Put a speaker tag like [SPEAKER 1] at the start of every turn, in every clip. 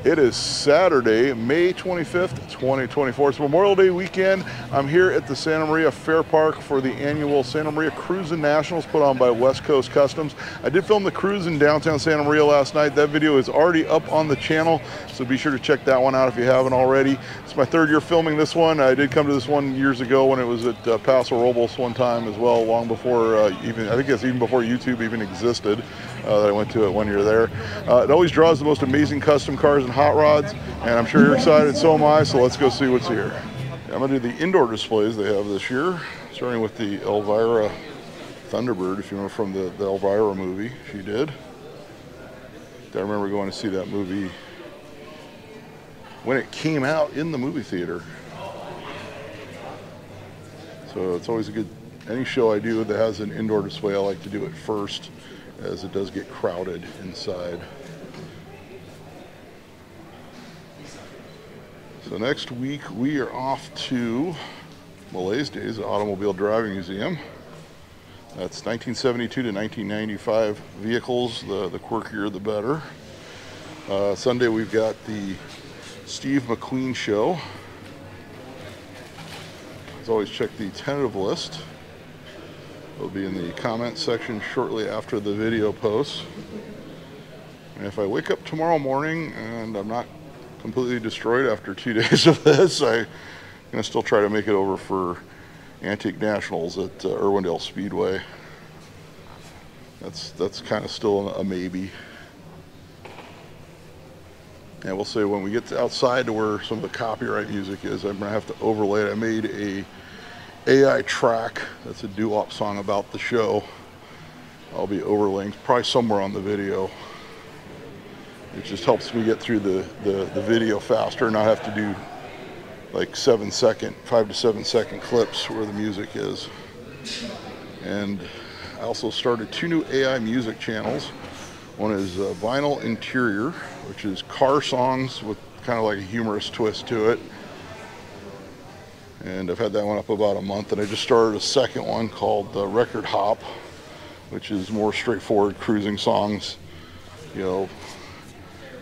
[SPEAKER 1] It is Saturday, May 25th, 2024. It's Memorial Day weekend. I'm here at the Santa Maria Fair Park for the annual Santa Maria Cruisin Nationals put on by West Coast Customs. I did film the cruise in downtown Santa Maria last night. That video is already up on the channel, so be sure to check that one out if you haven't already. It's my third year filming this one. I did come to this one years ago when it was at Paso Robles one time as well, long before I think it's even before YouTube even existed. That I went to it one year there. It always draws the most amazing custom cars and hot rods, and I'm sure you're excited, so am I, so let's go see what's here. I'm going to do the indoor displays they have this year, starting with the Elvira Thunderbird, if you remember from the Elvira movie. She did. I remember going to see that movie when it came out in the movie theater. So it's always a good, any show I do that has an indoor display, I like to do it first, as it does get crowded inside. So next week we are off to Malaise Days, the Automobile Driving Museum. That's 1972 to 1995 vehicles, the quirkier the better. Sunday we've got the Steve McQueen Show. As always, check the tentative list. It'll be in the comment section shortly after the video posts. And if I wake up tomorrow morning and I'm not completely destroyed after 2 days of this, I'm going to still try to make it over for Antique Nationals at Irwindale Speedway. That's kind of still a maybe. And we'll say when we get outside to where some of the copyright music is, I'm going to have to overlay it. I made a AI track that's a doo-wop song about the show. I'll be overlaying probably somewhere on the video. It just helps me get through the video faster and not have to do like 5 to 7 second clips where the music is. And I also started 2 new AI music channels. One is Vinyl Interior, which is car songs with kind of like a humorous twist to it. And I've had that one up about a month, and I just started a second one called Record Hop, which is more straightforward cruising songs, you know,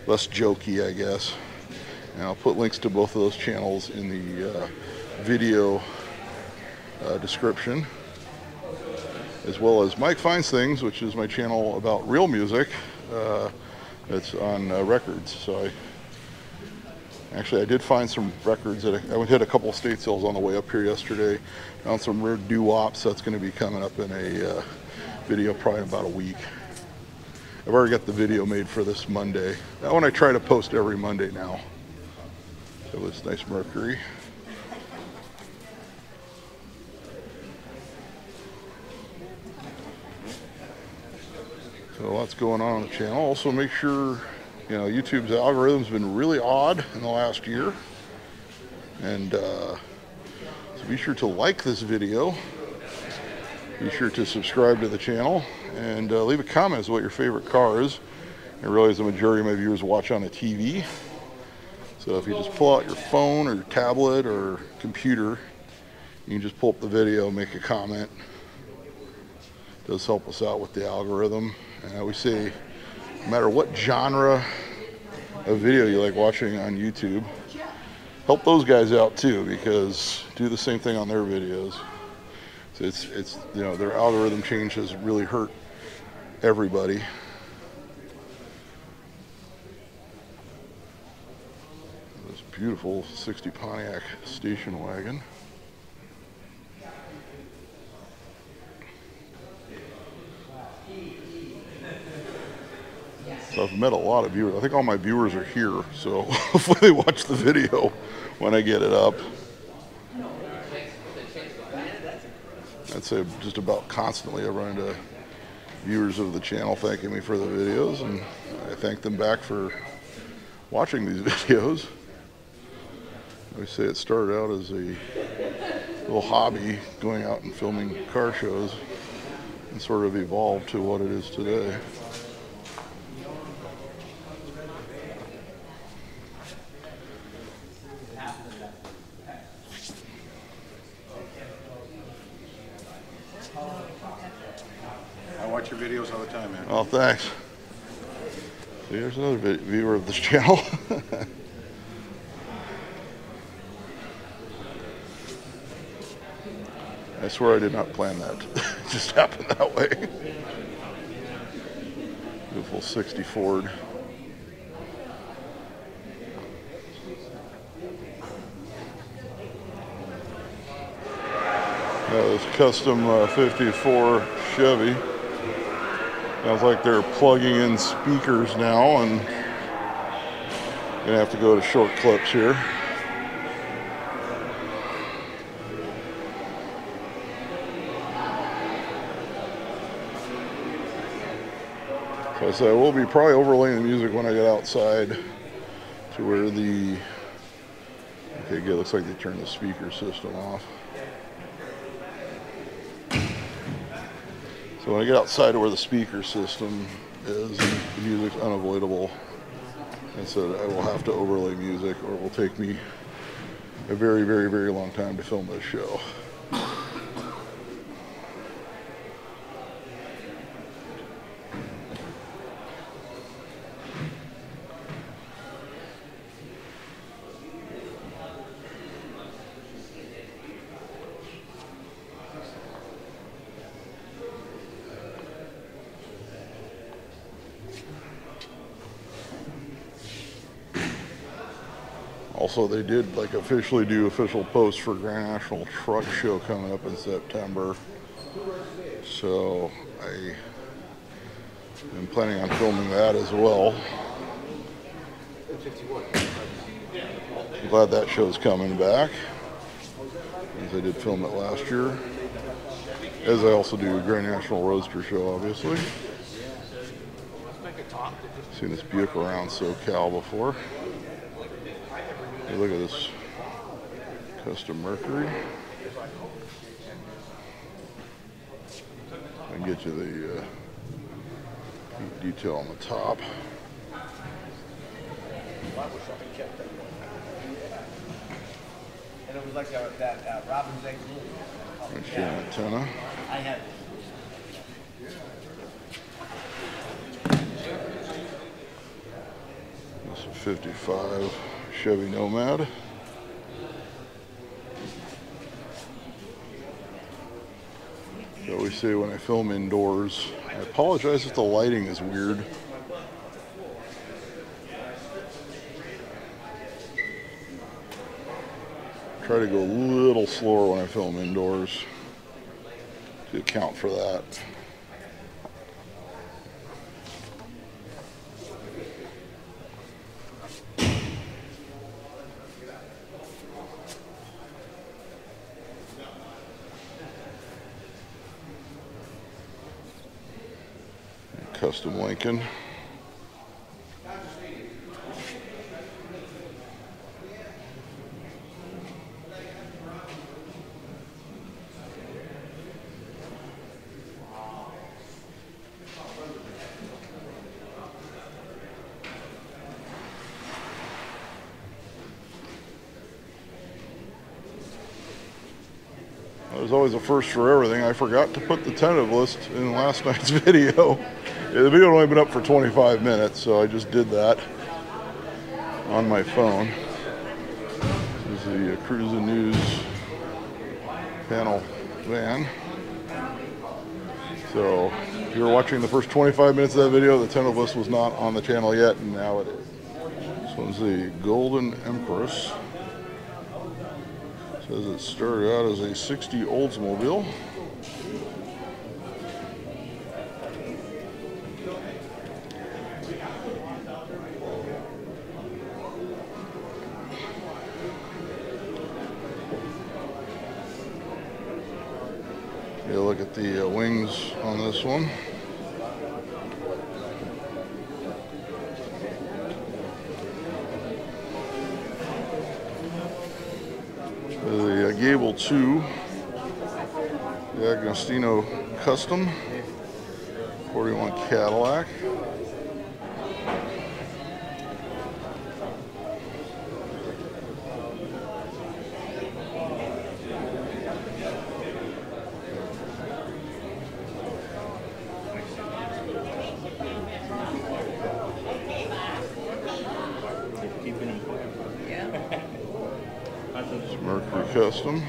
[SPEAKER 1] less jokey, I guess. And I'll put links to both of those channels in the video description, as well as Mike Finds Things, which is my channel about real music. That's on records. So I did find some records that I hit a couple of state sales on the way up here yesterday. Found some rare doo-wops. That's going to be coming up in a video probably in about a week. I've already got the video made for this Monday. That one I try to post every Monday now. It was nice Mercury. So lots going on the channel. Also make sure, you know, YouTube's algorithm's been really odd in the last year. And so be sure to like this video. Be sure to subscribe to the channel and leave a comment as to what your favorite car is. I realize the majority of my viewers watch on a TV. So if you just pull out your phone or your tablet or computer, you can just pull up the video and make a comment. It does help us out with the algorithm. And I always say, no matter what genre of video you like watching on YouTube, help those guys out too, because do the same thing on their videos. So it's you know, their algorithm change has really hurt everybody. This beautiful 60 Pontiac station wagon. So I've met a lot of viewers. I think all my viewers are here, so hopefully they watch the video when I get it up. I'd say just about constantly I run into viewers of the channel thanking me for the videos, and I thank them back for watching these videos. I always say it started out as a little hobby, going out and filming car shows, and sort of evolved to what it is today.
[SPEAKER 2] I watch your videos all the time, man.
[SPEAKER 1] Oh, thanks. See, here's another viewer of this channel. swear I did not plan that. It just happened that way. Beautiful 60 Ford. This custom 54 Chevy. Sounds like they're plugging in speakers now, and gonna have to go to short clips here. So I said we'll be probably overlaying the music when I get outside to where the, okay, good, looks like they turned the speaker system off. So when I get outside to where the speaker system is, the music's unavoidable. And so I will have to overlay music, or it will take me a very, very, very long time to film this show. Also, they did like officially do official posts for Grand National Truck Show coming up in September. So I am planning on filming that as well. I'm glad that show's coming back, as I did film it last year. As I also do Grand National Roadster Show, obviously. Seen this Buick around SoCal before. Hey, look at this custom Mercury. I can get you the detail on the top.
[SPEAKER 2] And it was like that Robin's egg.
[SPEAKER 1] Right here, antenna.
[SPEAKER 2] I had.
[SPEAKER 1] This is a 55 Chevy Nomad. I always say when I film indoors, I apologize if the lighting is weird. Try to go a little slower when I film indoors to account for that. Custom Lincoln. There's always a first for everything. I forgot to put the tentative list in last night's video. The video had only been up for 25 minutes, so I just did that on my phone. This is the Cruisin News panel van. So if you were watching the first 25 minutes of that video, the tentative list was not on the channel yet, and now it is. This one's the Golden Empress. Says it started out as a 60 Oldsmobile. You look at the wings on this one. The Gable 2, the Agostino Custom, 41 Cadillac. Mercury Custom.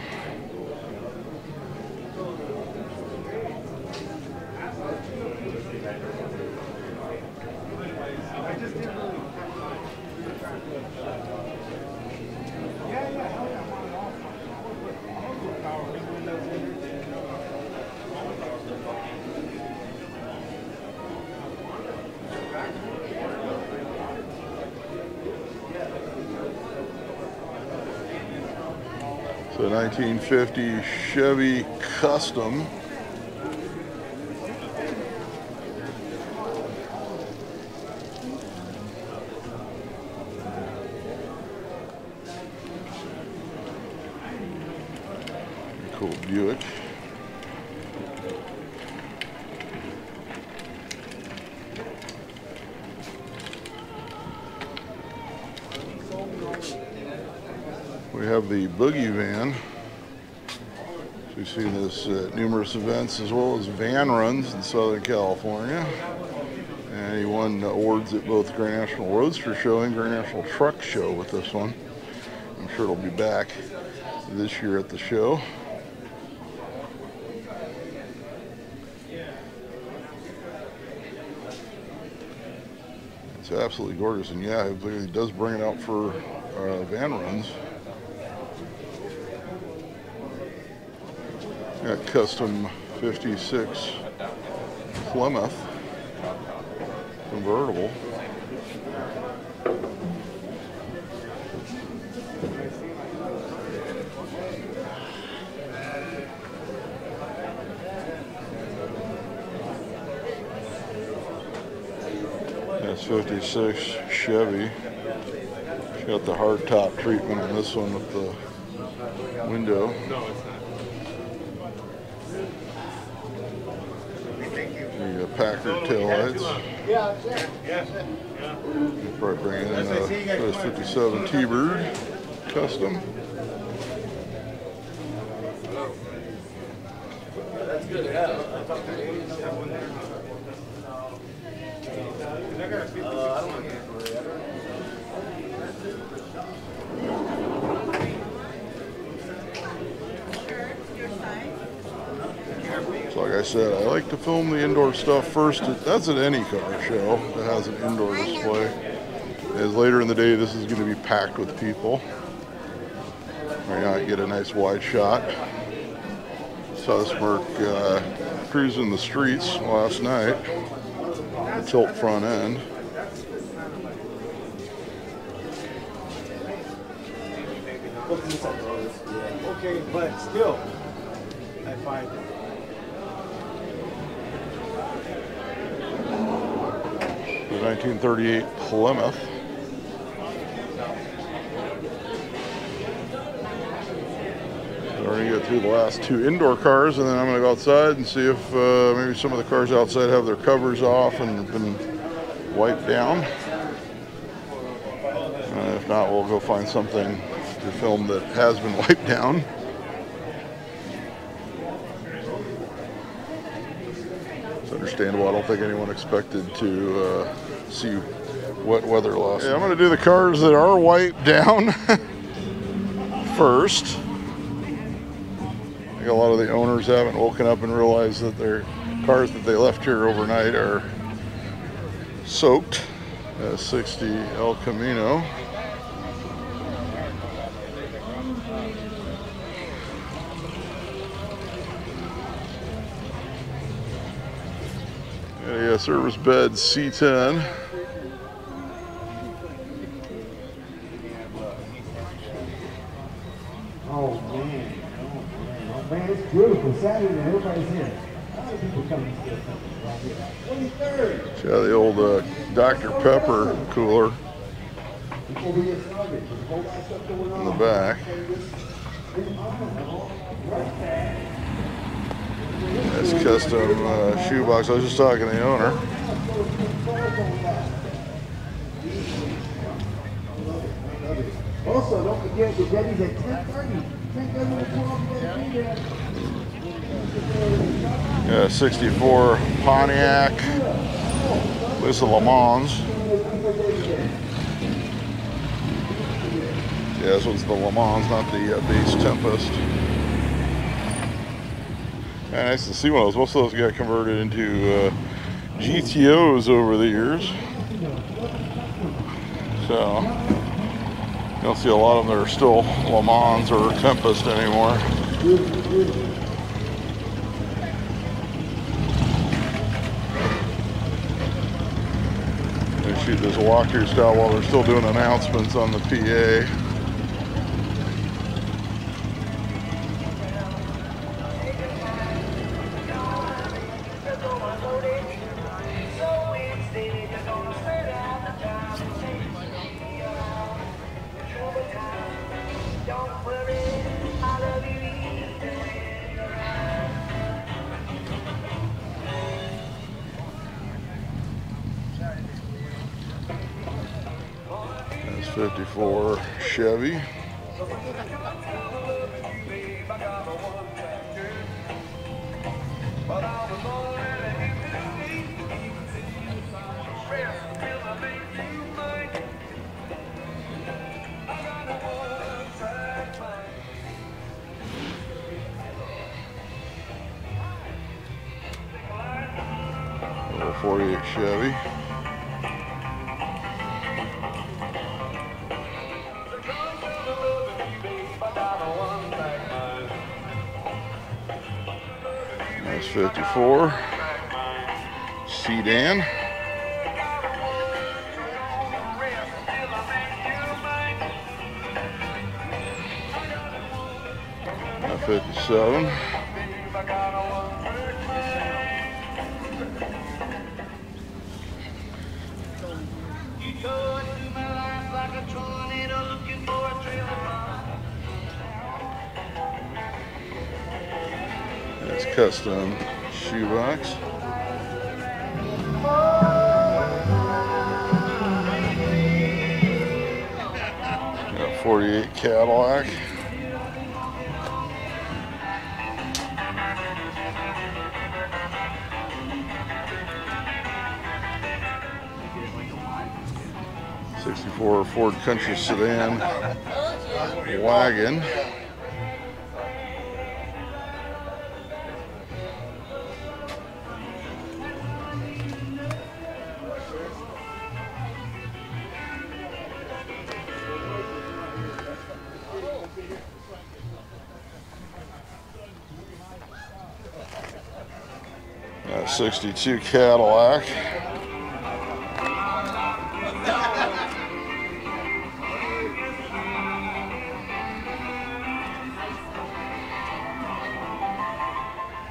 [SPEAKER 1] So 1950 Chevy Custom. Cool Buick. We have the Boogie van. We've seen this at numerous events as well as van runs in Southern California. And he won awards at both Grand National Roadster Show and Grand National Truck Show with this one. I'm sure it'll be back this year at the show. It's absolutely gorgeous, and yeah, he does bring it out for van runs. Got custom 56 Plymouth convertible. That's 56 Chevy. It's got the hard top treatment on this one with the window.
[SPEAKER 3] No, it's not.
[SPEAKER 1] The Packard taillights.
[SPEAKER 3] Yeah, yeah.
[SPEAKER 1] We'll probably bring in this 57 T-Bird Custom.
[SPEAKER 2] That's good, yeah. I don't want to get for it.
[SPEAKER 1] So like I said, I like to film the indoor stuff first. That's at any car show that has an indoor display. As later in the day, this is going to be packed with people. Right now, I get a nice wide shot. Saw this Merc cruising the streets last night. Tilt front end.
[SPEAKER 3] Okay, but still, I find it.
[SPEAKER 1] The 1938 Plymouth. We're going to get through the last two indoor cars, and then I'm going to go outside and see if maybe some of the cars outside have their covers off and have been wiped down. If not, we'll go find something to film that has been wiped down. It's understandable. I don't think anyone expected to see wet weather loss. Yeah, I'm going to do the cars that are wiped down first. I think a lot of the owners haven't woken up and realized that their cars that they left here overnight are soaked. 60 El Camino. A service bed C10.
[SPEAKER 4] Oh man, it's beautiful. Saturday, everybody's here. A lot of people coming to this right here. 23rd.
[SPEAKER 1] Yeah, the old Dr. Pepper cooler
[SPEAKER 4] Before we get started, there's a whole lot of stuff going on.
[SPEAKER 1] in the back. Nice custom shoebox. I was just talking to the owner.
[SPEAKER 4] Also, don't forget the Debbie's at 10:30. 10:30 to 12.
[SPEAKER 1] Yeah, 64 Pontiac. This is a Le Mans. Yeah, this one's the Le Mans, not the base Tempest. Yeah, nice to see one of those. Most of those got converted into GTOs over the years. So you don't see a lot of them that are still Le Mans or Tempest anymore. They shoot this walkthrough style while they're still doing announcements on the PA. That's 54 Chevy. Little 48 Chevy. That's 54 sedan. That's 57. That's custom shoebox. Got 48 Cadillac. '64 Ford Country sedan wagon. Got 62 Cadillac.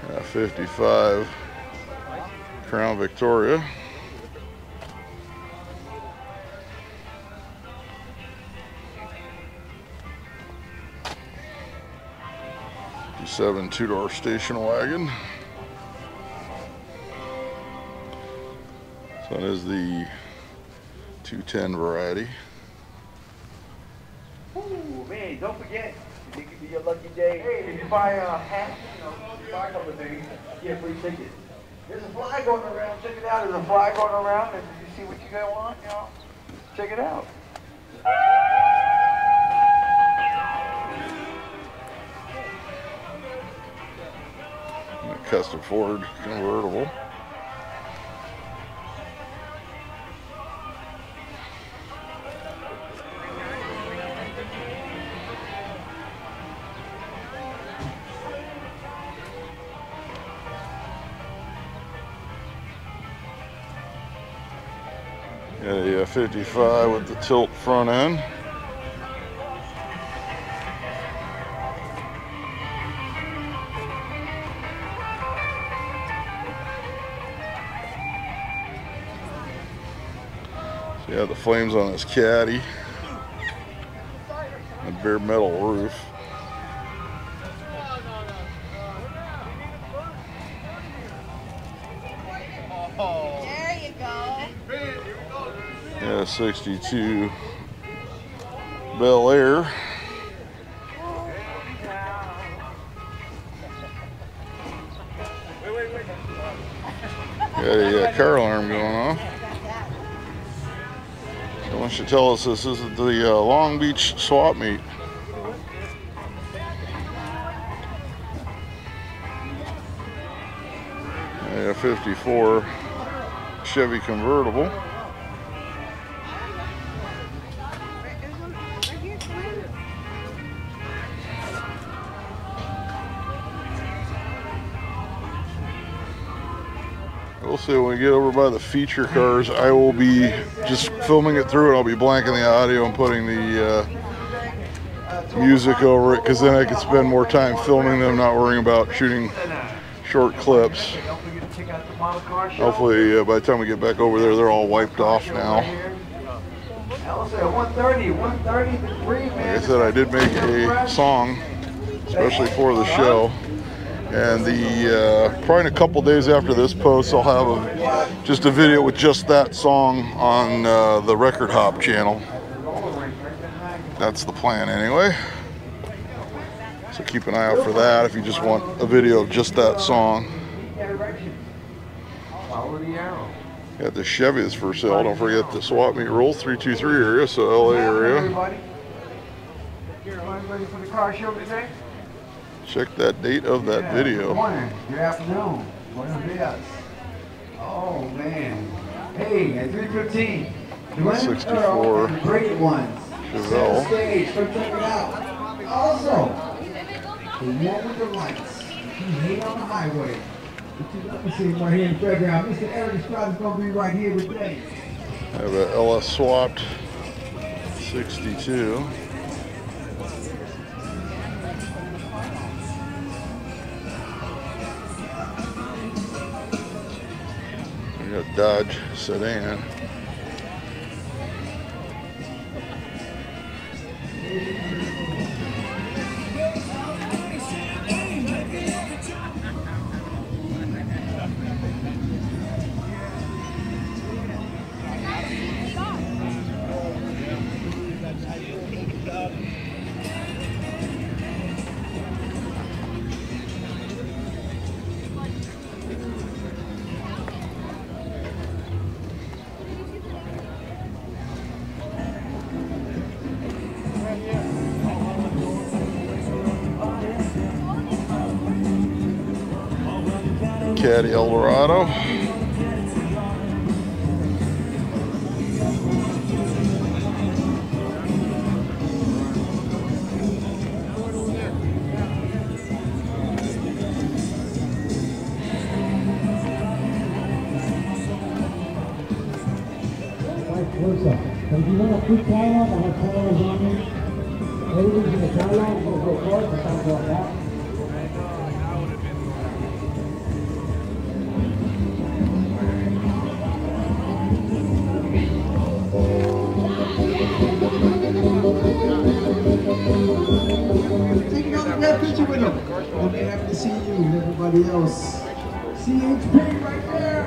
[SPEAKER 1] Got 55 Crown Victoria. '57 two-door station wagon. So it is the 210 variety.
[SPEAKER 3] Ooh, man, don't forget, it could be your lucky day. Hey, if you buy a hat, you know, if you buy a couple of things, get a free ticket. There's a fly going around, check it out. There's a fly going around, and if you see what you guys want, you know, check it out.
[SPEAKER 1] A custom Ford convertible. Got a 55 with the tilt front end. So yeah, the flames on this caddy. A bare metal roof.
[SPEAKER 5] There you go.
[SPEAKER 1] Yeah, 62 Bel Air. Got a car alarm going off. Someone should tell us this isn't the Long Beach swap meet. Yeah, 54 Chevy convertible. We'll see when we get over by the feature cars. I will be just filming it through, and I'll be blanking the audio and putting the music over it, because then I can spend more time filming them, not worrying about shooting short clips. Hopefully by the time we get back over there, they're all wiped off now. Like I said, I did make a song especially for the show, and probably in a couple days after this post, I'll have just a video with just that song on the Record Hop channel. That's the plan anyway. So keep an eye out for that if you just want a video of just that song. Got the Chevy that's for sale. Don't forget the swap meet roll 323 area, so LA area.
[SPEAKER 3] Ready for the car show today?
[SPEAKER 1] Check that date of that video.
[SPEAKER 3] Good morning. Good afternoon. Buenos dias. Oh man. Hey, at 3:15.
[SPEAKER 1] 64
[SPEAKER 4] Great ones.
[SPEAKER 1] Chevelle.
[SPEAKER 4] Stage. Come check it out. Also, the one with the lights. He's here on the highway. Let me see right here in the fairground. Mr. Eric Estrada's going to be right here today.
[SPEAKER 1] I have a LS swapped 62. We got Dodge sedan. Caddy Eldorado.
[SPEAKER 4] If you want a quick dialogue, I have cameras on me. Everything's in the dialogue, we'll go forward, we'll talk about that. Taking out that picture with them. We'll be happy to see you and everybody else. CHP right there.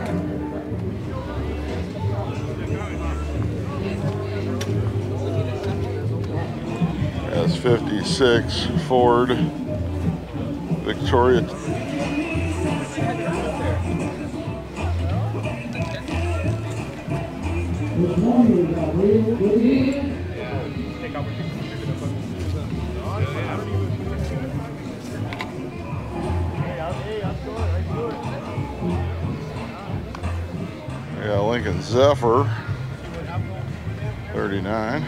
[SPEAKER 1] That's 56 Ford Victoria. Yeah, Lincoln Zephyr 39.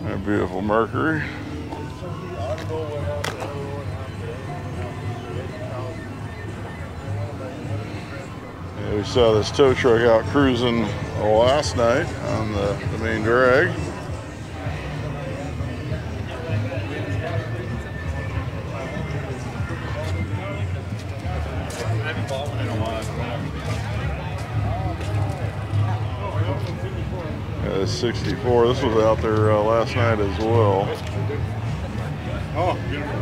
[SPEAKER 1] A beautiful Mercury. Yeah, we saw this tow truck out cruising last night on the main drag. Yeah, 64. This was out there last night as well.
[SPEAKER 2] Oh, beautiful.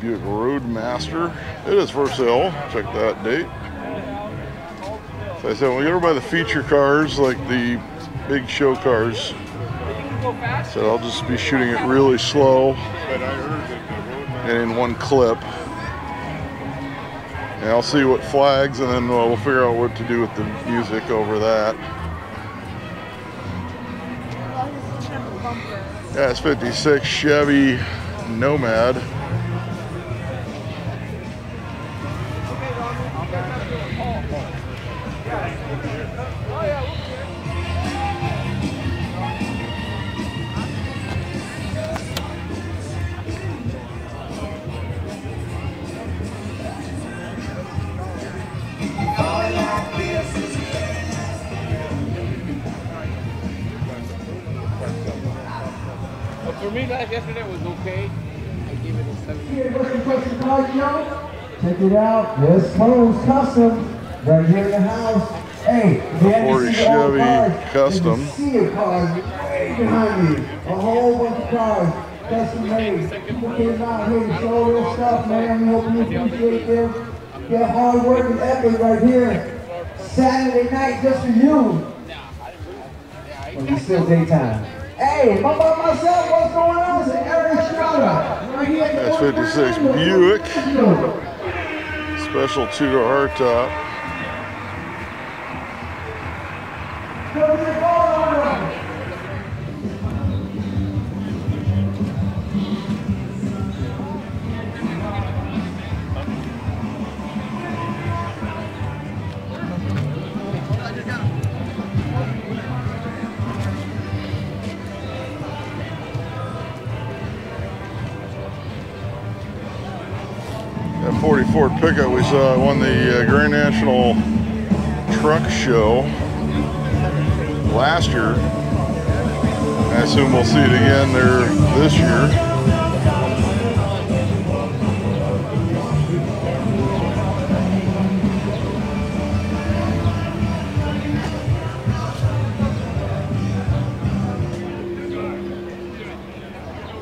[SPEAKER 1] Buick Roadmaster. It is for sale. Check that date. So I said, when we get over by the feature cars, like the big show cars, so I'll just be shooting it really slow and in one clip. And I'll see what flags, and then we'll figure out what to do with the music over that. Yeah, it's 56 Chevy Nomad.
[SPEAKER 2] For me, yesterday was okay. I gave it a 7.
[SPEAKER 4] Check it out. West Coast Custom right here in the house. Hey, man,
[SPEAKER 1] 40 Chevy Custom.
[SPEAKER 4] See a cars way behind me. A whole bunch of cars, custom made. People came out here to show their stuff, man. We hope you appreciate them. Get hard work and effort right here. Saturday night just for you. Well, it's still daytime. Hey, I'm by myself. What's going on? It's Eric Strada. Right here.
[SPEAKER 1] That's 56 Buick. Special 2-door hardtop. That 40 Ford pickup we saw won the Grand National Truck Show last year. I assume we'll see it again there this year.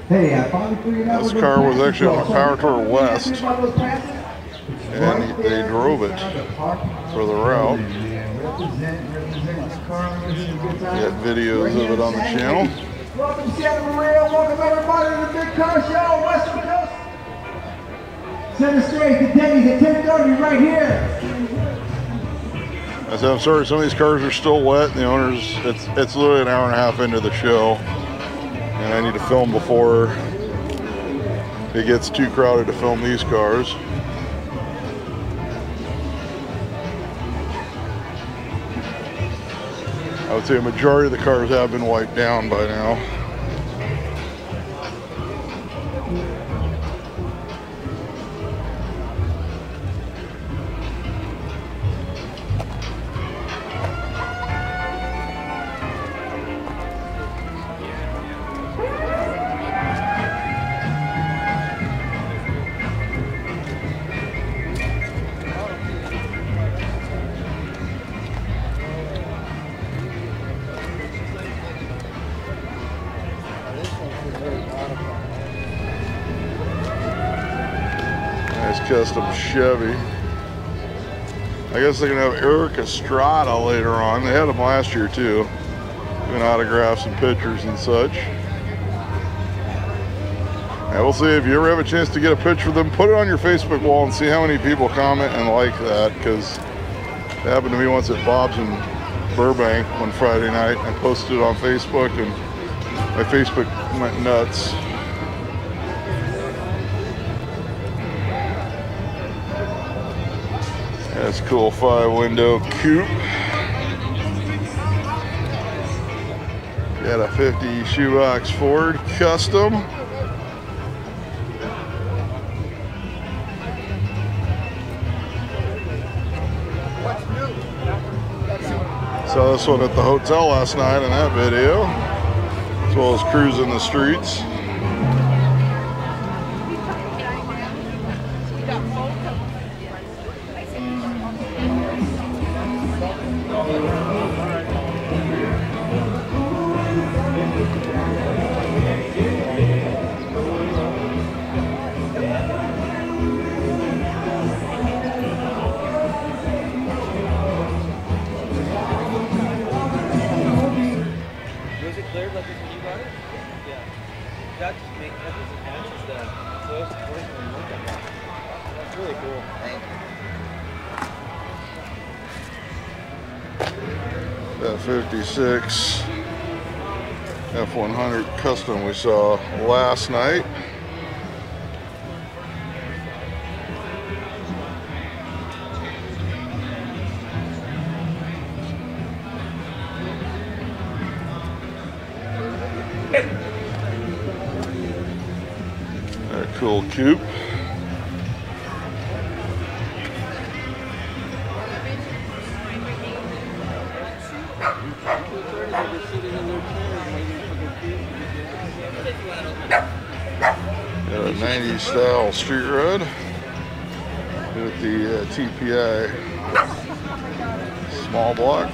[SPEAKER 4] Hey, I finally figured out
[SPEAKER 1] This car was actually on the Power Tour West, and they drove it for the route. Got videos of it on the channel.
[SPEAKER 4] Welcome, Chevy Real. Welcome, everybody, to the Big Car Show, Western Coast. Center stage to Denny's at 10:30 right here.
[SPEAKER 1] I said, I'm sorry, some of these cars are still wet. The owners, it's literally an hour and a half into the show, and I need to film before it gets too crowded to film these cars. I would say a majority of the cars have been wiped down by now. Nice custom Chevy. I guess they're gonna have Eric Estrada later on. They had him last year too, doing autographs and pictures and such. And we'll see if you ever have a chance to get a picture of them. Put it on your Facebook wall and see how many people comment and like that, because it happened to me once at Bob's in Burbank one Friday night. I posted it on Facebook and my Facebook went nuts. That's cool 5-window coupe. Got a 50 shoebox Ford Custom. Saw this one at the hotel last night in that video, as well as cruising the streets.
[SPEAKER 6] That's really cool. Thank you.
[SPEAKER 1] That 56 F100 Custom we saw last night. That cool coupe. Got a 90s style street rod with the TPI small block.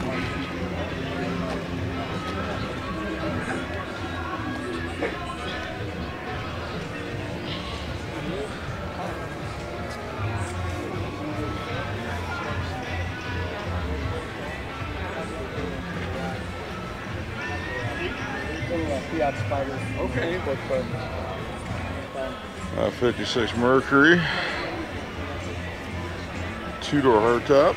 [SPEAKER 2] Okay, but
[SPEAKER 1] 56 Mercury, two-door hardtop.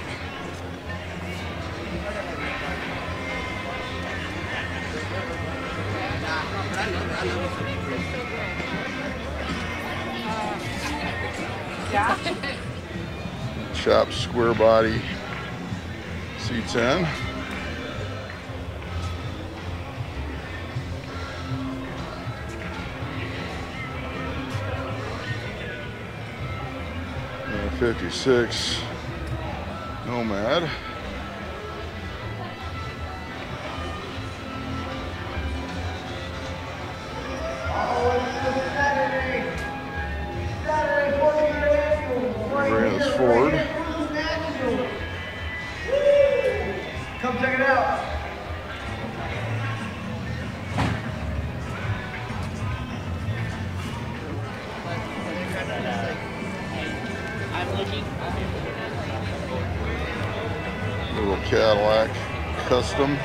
[SPEAKER 1] Shop square body C10. And a 56 Nomad. Brandon's Ford.
[SPEAKER 3] Come check it out.
[SPEAKER 1] Little Cadillac Custom.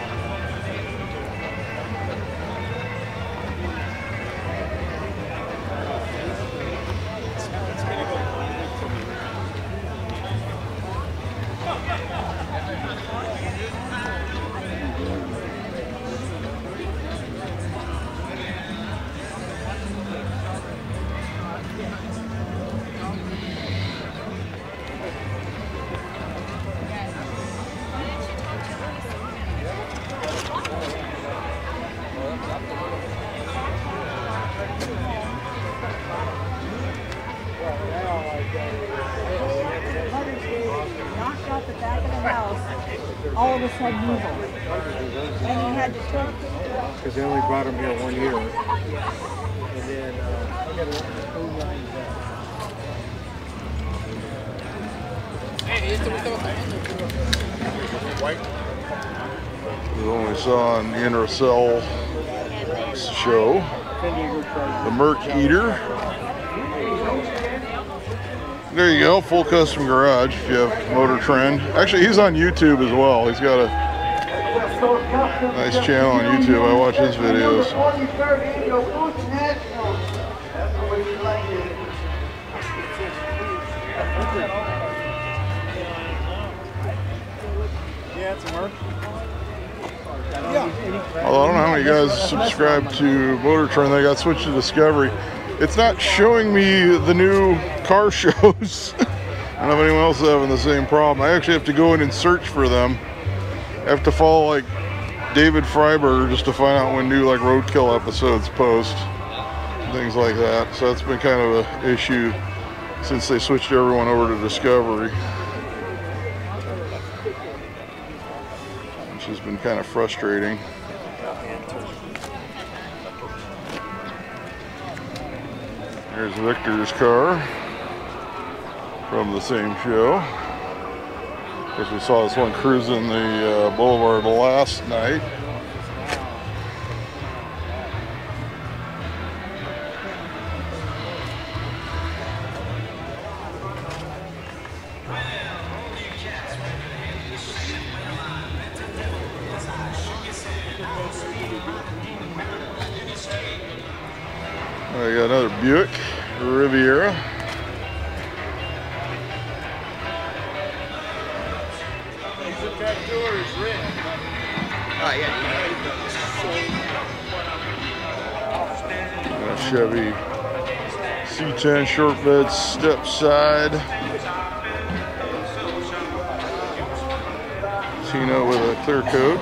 [SPEAKER 5] Knocked out the back of the house, all of us had measles. And he had to turn.
[SPEAKER 2] because they only brought them here 1 year. And then
[SPEAKER 1] we only saw on the Intercell show the Merc Eater. There you go, full custom garage if you have Motor Trend. Actually, he's on YouTube as well. He's got a nice channel on YouTube. I watch his videos.
[SPEAKER 2] yeah, it's a Merc.
[SPEAKER 1] Although I don't know how many guys subscribe to Motor Trend. They got switched to Discovery. It's not showing me the new car shows. I don't know if anyone else is having the same problem. I actually have to go in and search for them. I have to follow like David Freiberger just to find out when new like Roadkill episodes post. Things like that. So that's been kind of an issue since they switched everyone over to Discovery. Which has been kind of frustrating. Here's Victor's car from the same show. Of course, we saw this one cruising the boulevard last night. I got another Buick Riviera.
[SPEAKER 2] Right, yeah.
[SPEAKER 1] And a Chevy C10 short bed step side. Tina with a clear coat.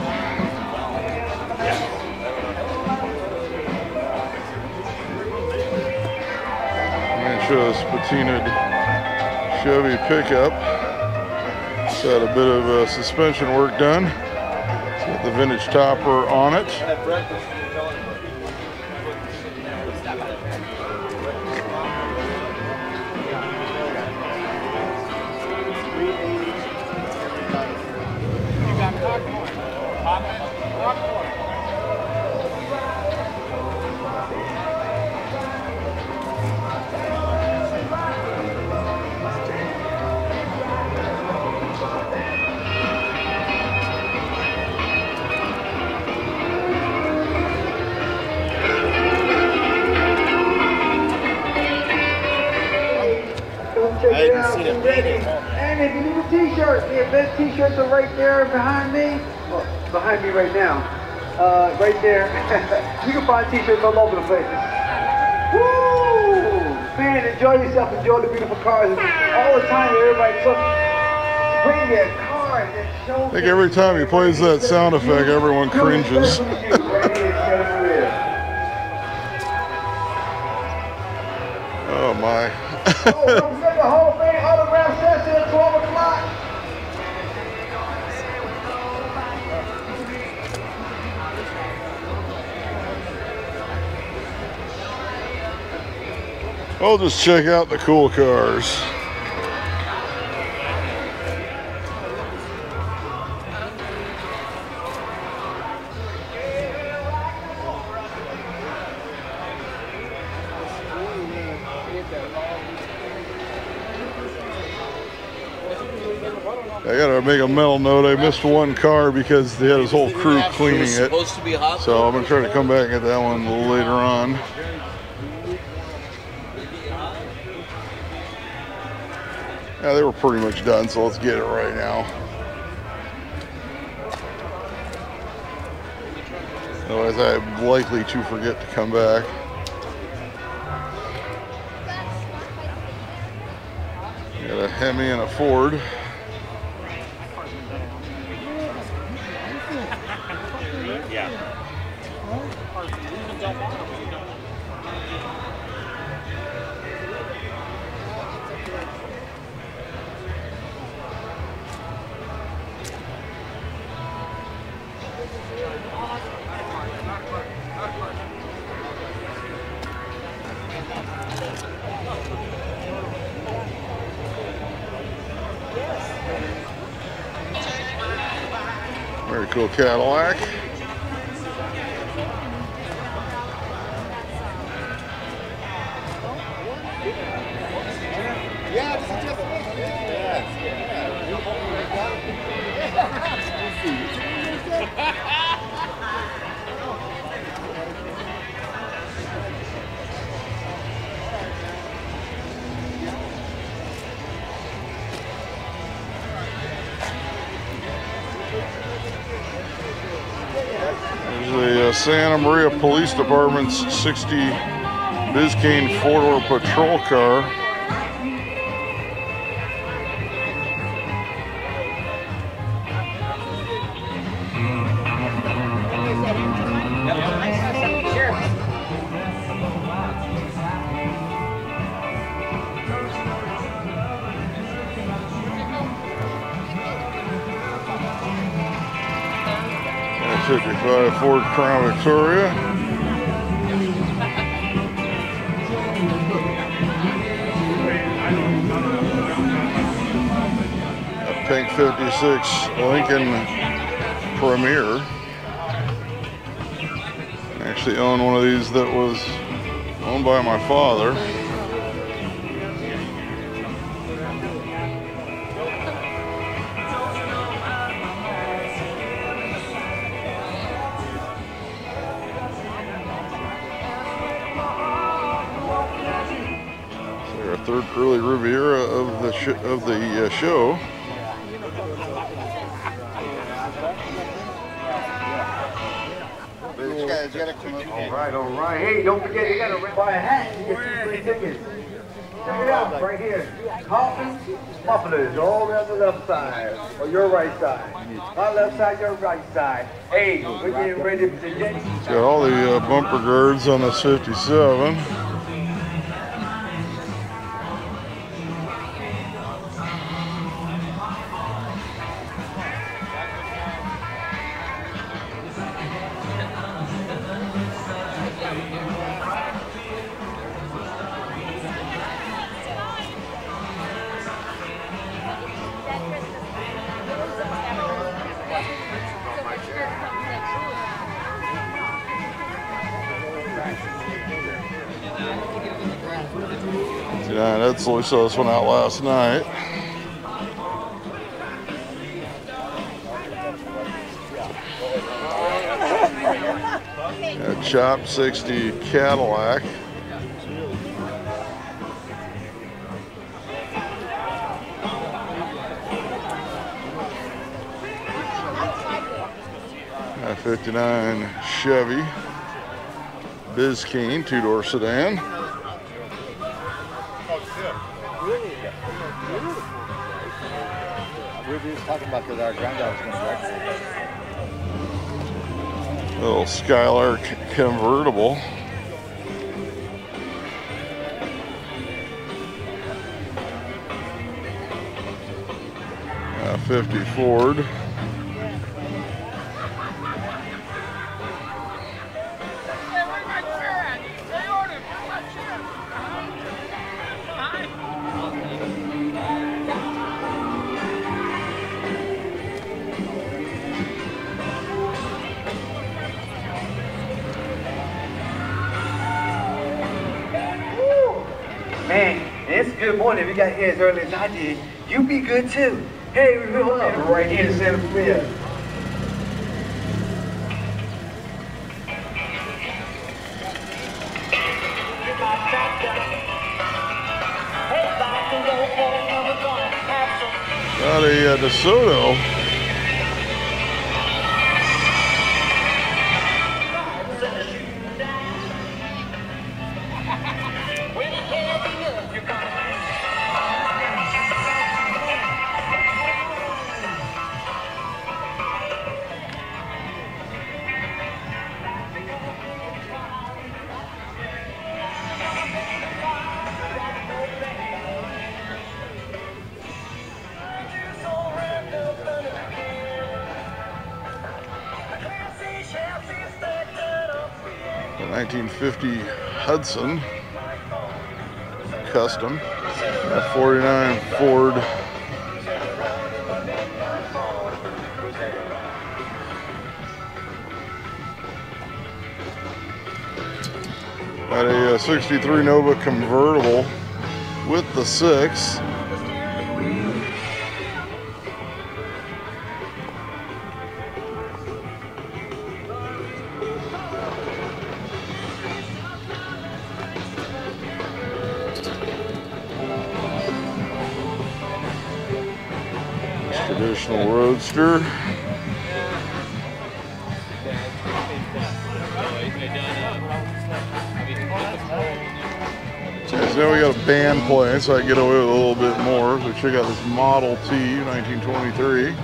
[SPEAKER 1] And show this patinaed Chevy pickup. It's had a bit of suspension work done. It's got the vintage topper on it.
[SPEAKER 3] Check it out, get ready. And if you need a t-shirt, the best t-shirts are right there behind me. Oh, behind me right now. Right there. You can find t-shirts all over the place. Woo! Man, enjoy yourself, enjoy the beautiful cars. All the time, everybody, so bring their cars and show
[SPEAKER 1] I think every time he plays that sound effect, everyone cringes. Oh my.
[SPEAKER 3] Oh, don't forget the Hall of Fame autograph session at 12 o'clock.
[SPEAKER 1] I'll just check out the cool cars. I gotta make a mental note. I missed one car because they had his whole crew cleaning it.
[SPEAKER 2] Supposed to be hot.
[SPEAKER 1] So I'm gonna try to come back and get that one a little later on. Yeah, they were pretty much done, so let's get it right now. Otherwise, I'm likely to forget to come back. Got a Hemi and a Ford. Very cool Cadillac. There's the Santa Maria Police Department's 60 Biscayne four-door patrol car. And a 55 Ford Crown Victoria. A pink 56 Lincoln Premier. I actually own one of these that was owned by my father. Third early Riviera of the show.
[SPEAKER 3] All right. Hey, don't forget, you gotta buy a hat. You get 2 free tickets. Check it out, right here. Coffins, mufflers, all around the left side, or your right side. My left side, your right side. Hey, we're getting ready for the day.
[SPEAKER 1] Got all the bumper guards on this 57. Yeah, Ed Slowly saw this one out last night. A Chop 60 Cadillac. A 59 Chevy Biscayne 2-door sedan.
[SPEAKER 6] We were just talking about that our granddad was going to wreck.
[SPEAKER 1] Little Skylark convertible. A 50 Ford.
[SPEAKER 3] Man, it's a good morning. If you got here as early as I did, you be good too. Hey, we're right here in Santa Fe.
[SPEAKER 1] Got a DeSoto. The 1950 Hudson Custom, a 49 Ford got a 63 Nova convertible with the 6. Traditional Roadster. So now we got a band playing, so I can get away with a little bit more. So check out this Model T, 1923.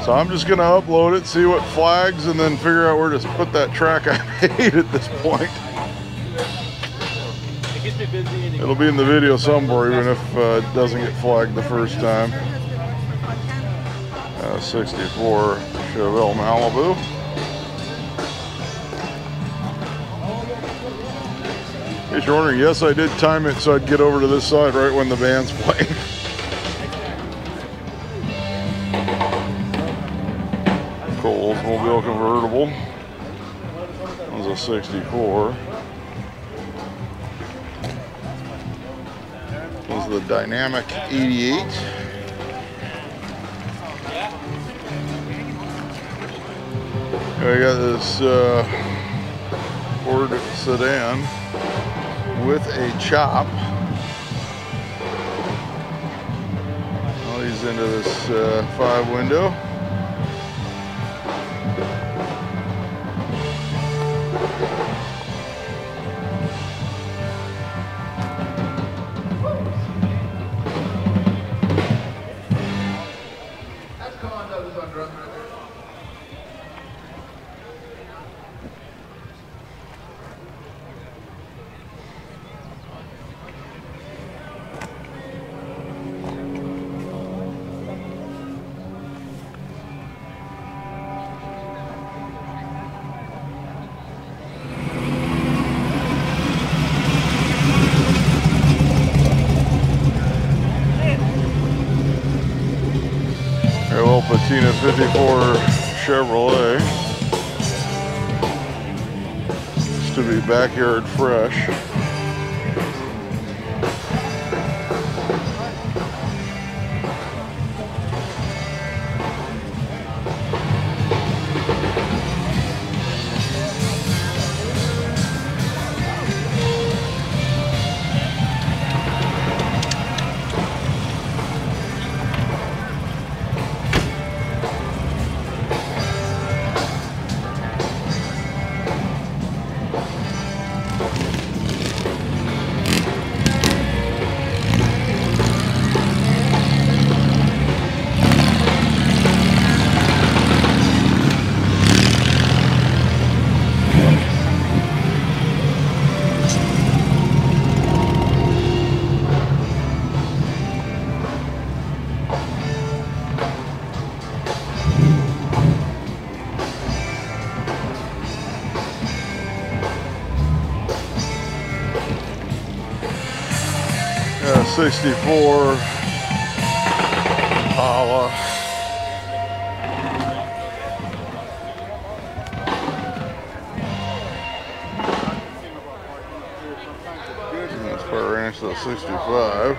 [SPEAKER 1] So I'm just gonna upload it, see what flags, and then figure out where to put that track I made at this point. It'll be in the video somewhere, even if it doesn't get flagged the first time. 64 Chevelle Malibu. In case you're wondering, yes, I did time it so I'd get over to this side right when the band's playing. Cool Oldsmobile convertible. That was a 64. This is the Dynamic 88. I got this Ford sedan with a chop. All these into this 5 window. Patina 54 Chevrolet. It's to be backyard fresh. Yeah, 64 Impala. That's far ranch to 65.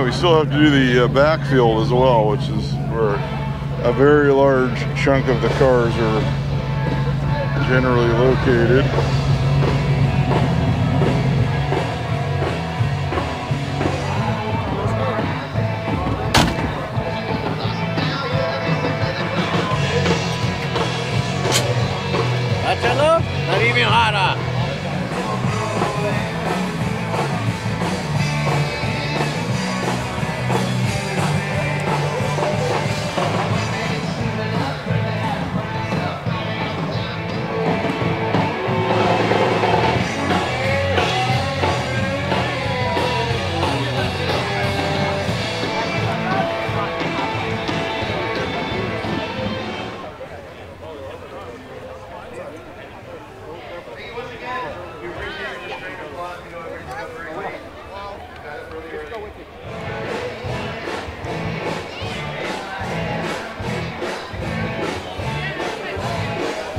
[SPEAKER 1] We still have to do the backfield as well, which is where a very large chunk of the cars are generally located.
[SPEAKER 2] Échalo, la vi bien rara.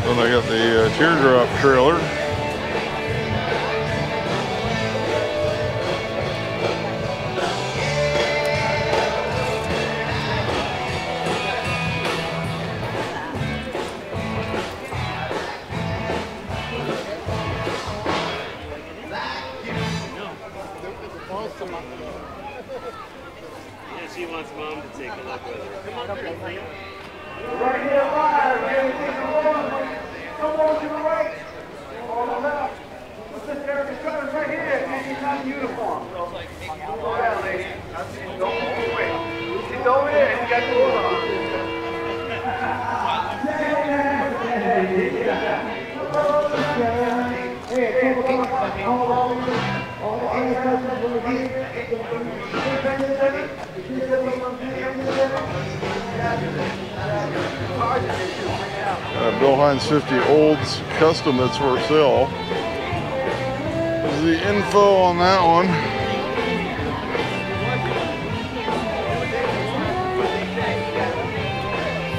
[SPEAKER 1] Then I got the teardrop trailer.
[SPEAKER 2] Yeah, she wants mom to take a look with her. Come on, Cruisin.
[SPEAKER 3] Right here live, everything come on to the right, on the left. Sister Erica's coming right here, and she's not in uniform. So, go around, lady. Don't move away. She's over there, and you got the water on.
[SPEAKER 1] Bill Hines 50 Olds Custom that's for sale. This is the info on that one.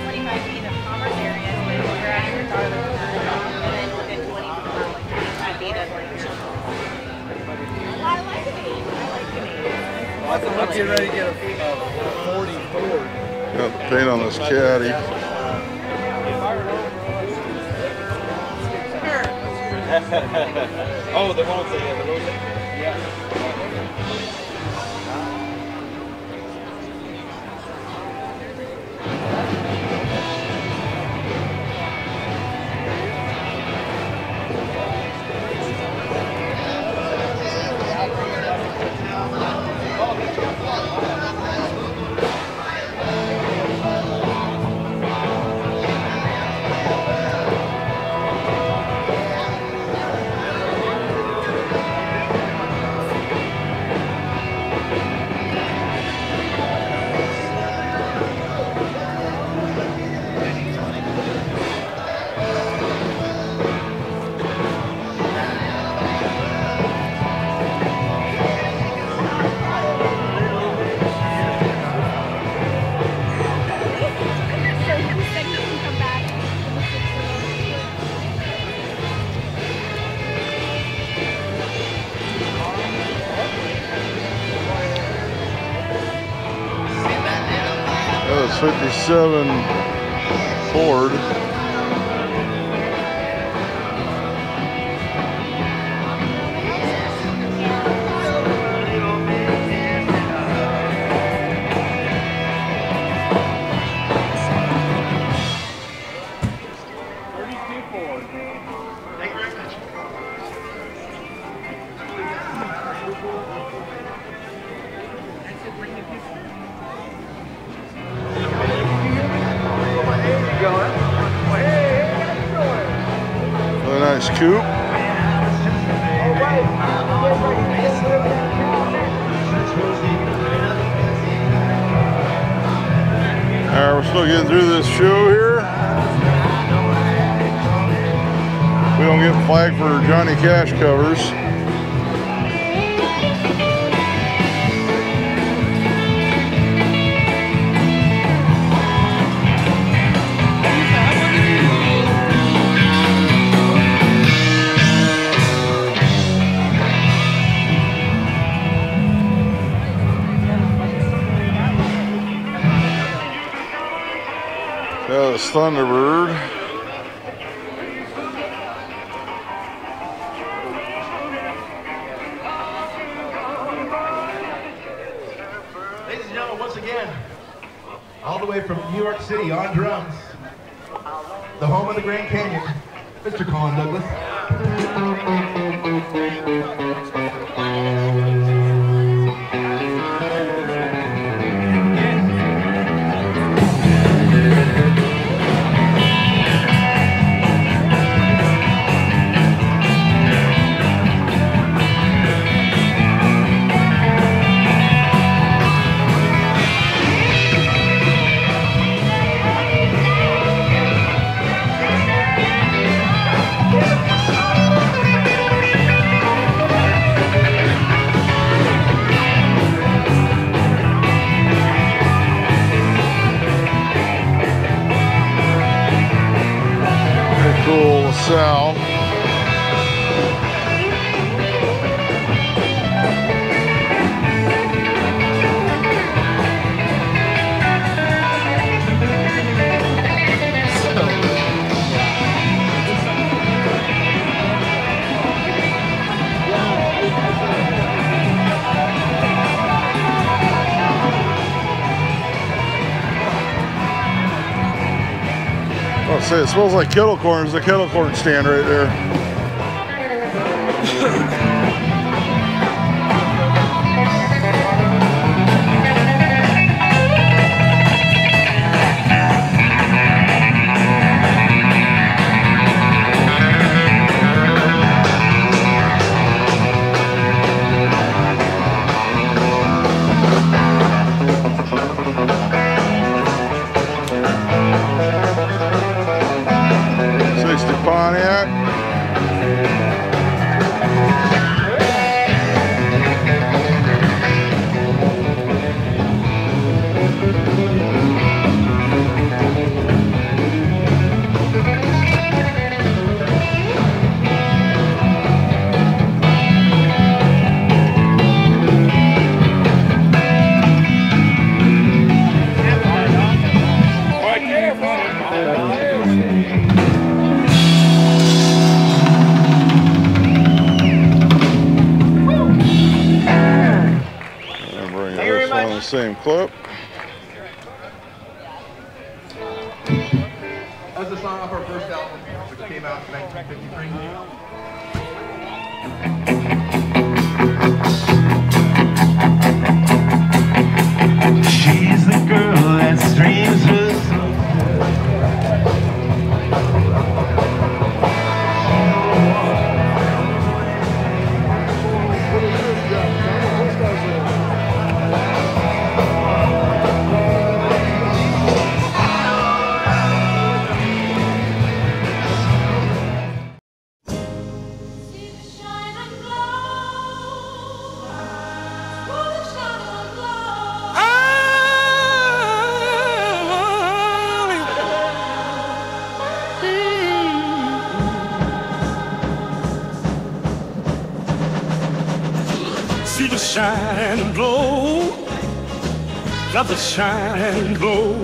[SPEAKER 5] 25 feet of commerce areas with grass regardless of the and then within 20 feet of
[SPEAKER 1] Got the paint on this caddy.
[SPEAKER 2] Oh, the ones that the road. Yeah.
[SPEAKER 1] That was 57 Ford. Really nice coupe. Alright, we're still getting through this show here. We don't get flagged for Johnny Cash covers. That was Thunderbird.
[SPEAKER 7] Ladies and gentlemen, once again, all the way from New York City on drums, the home of the Grand Canyon, Mr. Colin Douglas.
[SPEAKER 1] Cool LaSalle. I'll say it smells like kettle corn. There's a kettle corn stand right there. Pontiac. same clip.
[SPEAKER 7] That's a song off our first album, which came out in 1953.
[SPEAKER 8] She's the girl that streams her soul.
[SPEAKER 9] See the shine and glow, got the shine and glow.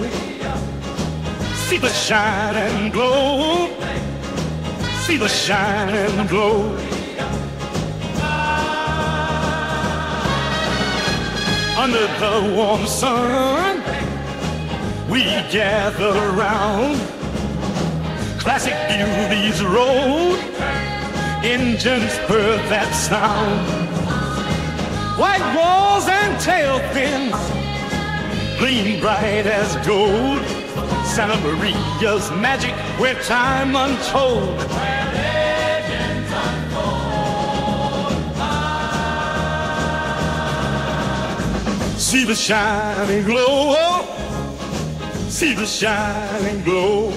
[SPEAKER 9] See the shine and glow, see the shine and glow. Under the warm sun, we gather around. Classic beauties roll, engines purr that sound. White walls and tail fins gleam bright as gold. Santa Maria's magic where time untold. Where legends unfold. See the shining glow, see the shining glow.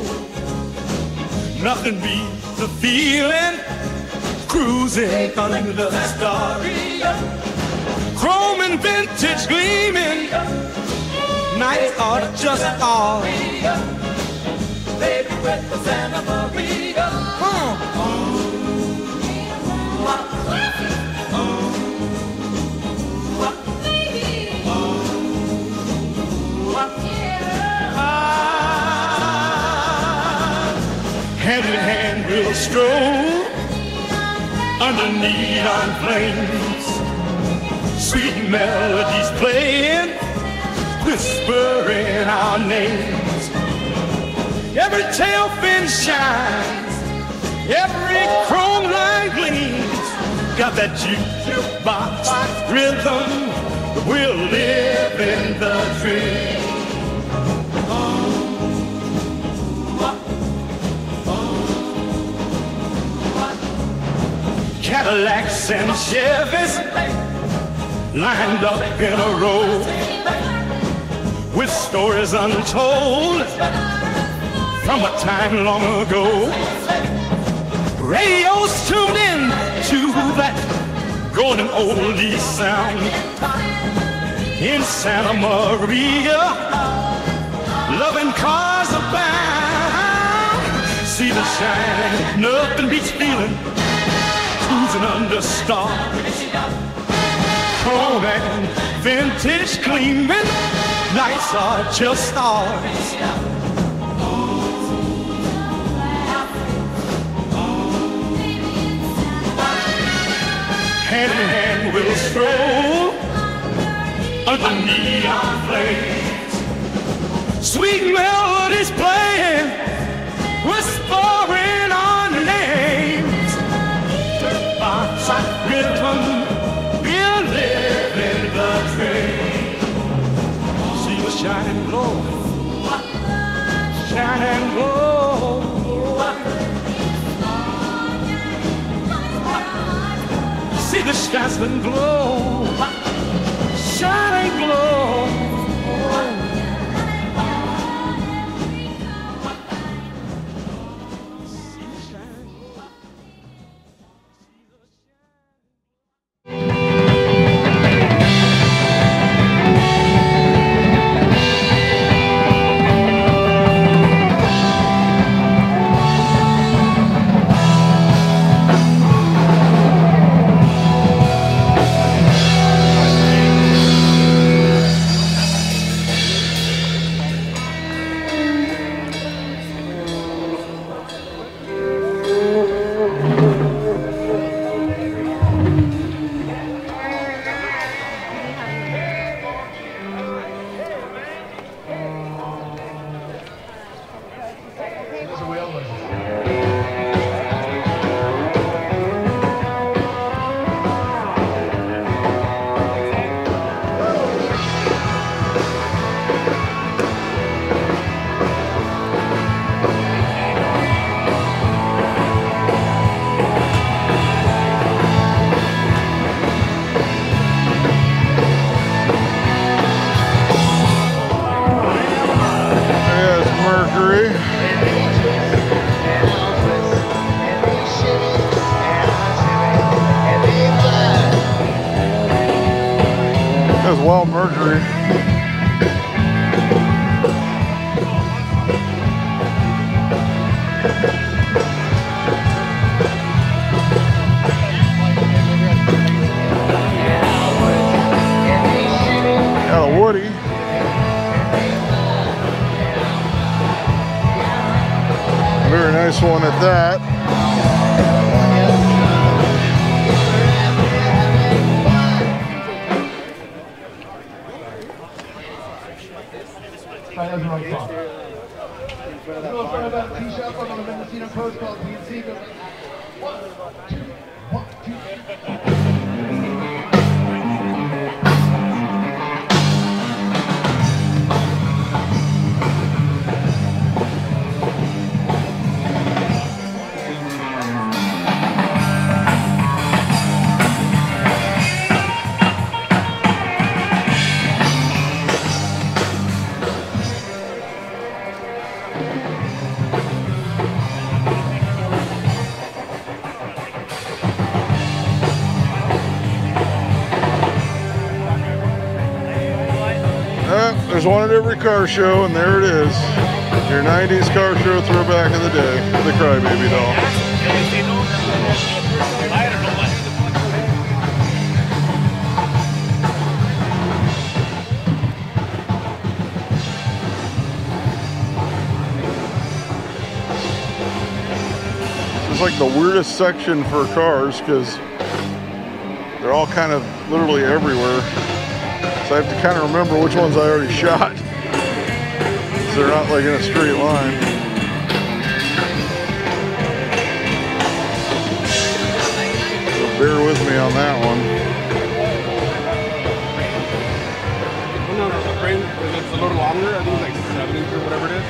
[SPEAKER 9] Nothing beats the feeling, cruising under the starry. Chrome and vintage gleaming, nights are just ours. Baby, with the Santa Maria. Hand in hand we'll stroll under neon flames. Sweet melodies playing, whispering our names. Every tail fin shines, every chrome line gleams. Got that jukebox rhythm, we'll live in the dream. Cadillacs and Chevys lined up in a row, with stories untold from a time long ago. Radios tuned in to that golden oldies sound. In Santa Maria, loving cars abound. See the shine, nothing beats feeling, cruising under stars. Chrome and vintage gleaming, nights are just ours. Hand in hand we'll stroll under neon flames. Sweet melodies playing, whispering our names. Box rhythm, we'll live in the dream. See the shine and glow, shine and glow. See the shine and glow, shine and glow.
[SPEAKER 1] Mercury. Got a Woody. Very nice one at that.
[SPEAKER 7] Try those wrong song. We're going to start about a T-shop on the Mendocino coast called PNC. Goes like 1, 2, 1, 2.
[SPEAKER 1] There's one at every car show, and there it is. Your 90s car show throwback of the day. The Crybaby doll. It's like the weirdest section for cars because they're all kind of literally everywhere. So I have to kind of remember which ones I already shot. So they're not like in a straight line. So bear with me on that one.
[SPEAKER 10] No, the frame, it's a little longer. I think it's like 7 inches or whatever it is.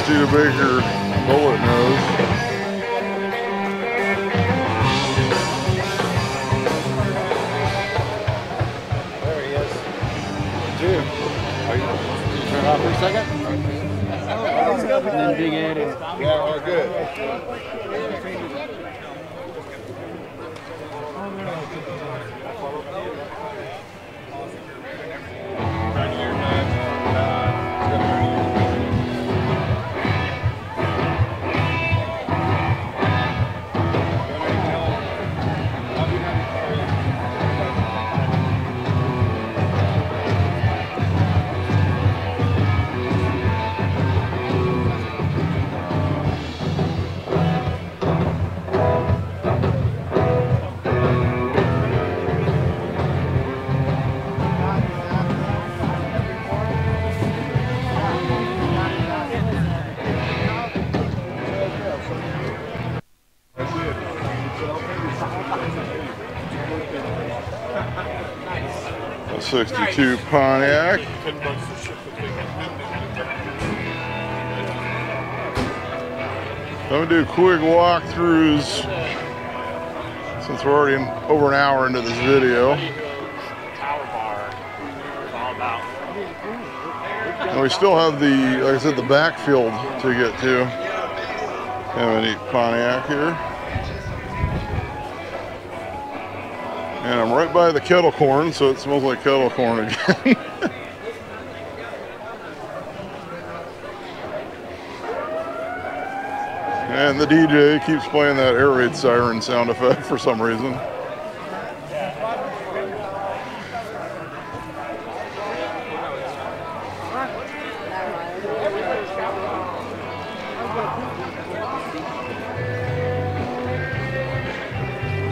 [SPEAKER 1] Studebaker bullet nose.
[SPEAKER 6] There he is. Two. Are you turn it off for a second?
[SPEAKER 2] And then Big Ed is.
[SPEAKER 6] Yeah, all good.
[SPEAKER 1] A 62 Pontiac. I'm gonna do quick walkthroughs since we're already over an hour into this video. And we still have the, like I said, the backfield to get to. Have a neat Pontiac here. And I'm right by the kettle corn, so it smells like kettle corn again. And the DJ keeps playing that air raid siren sound effect for some reason.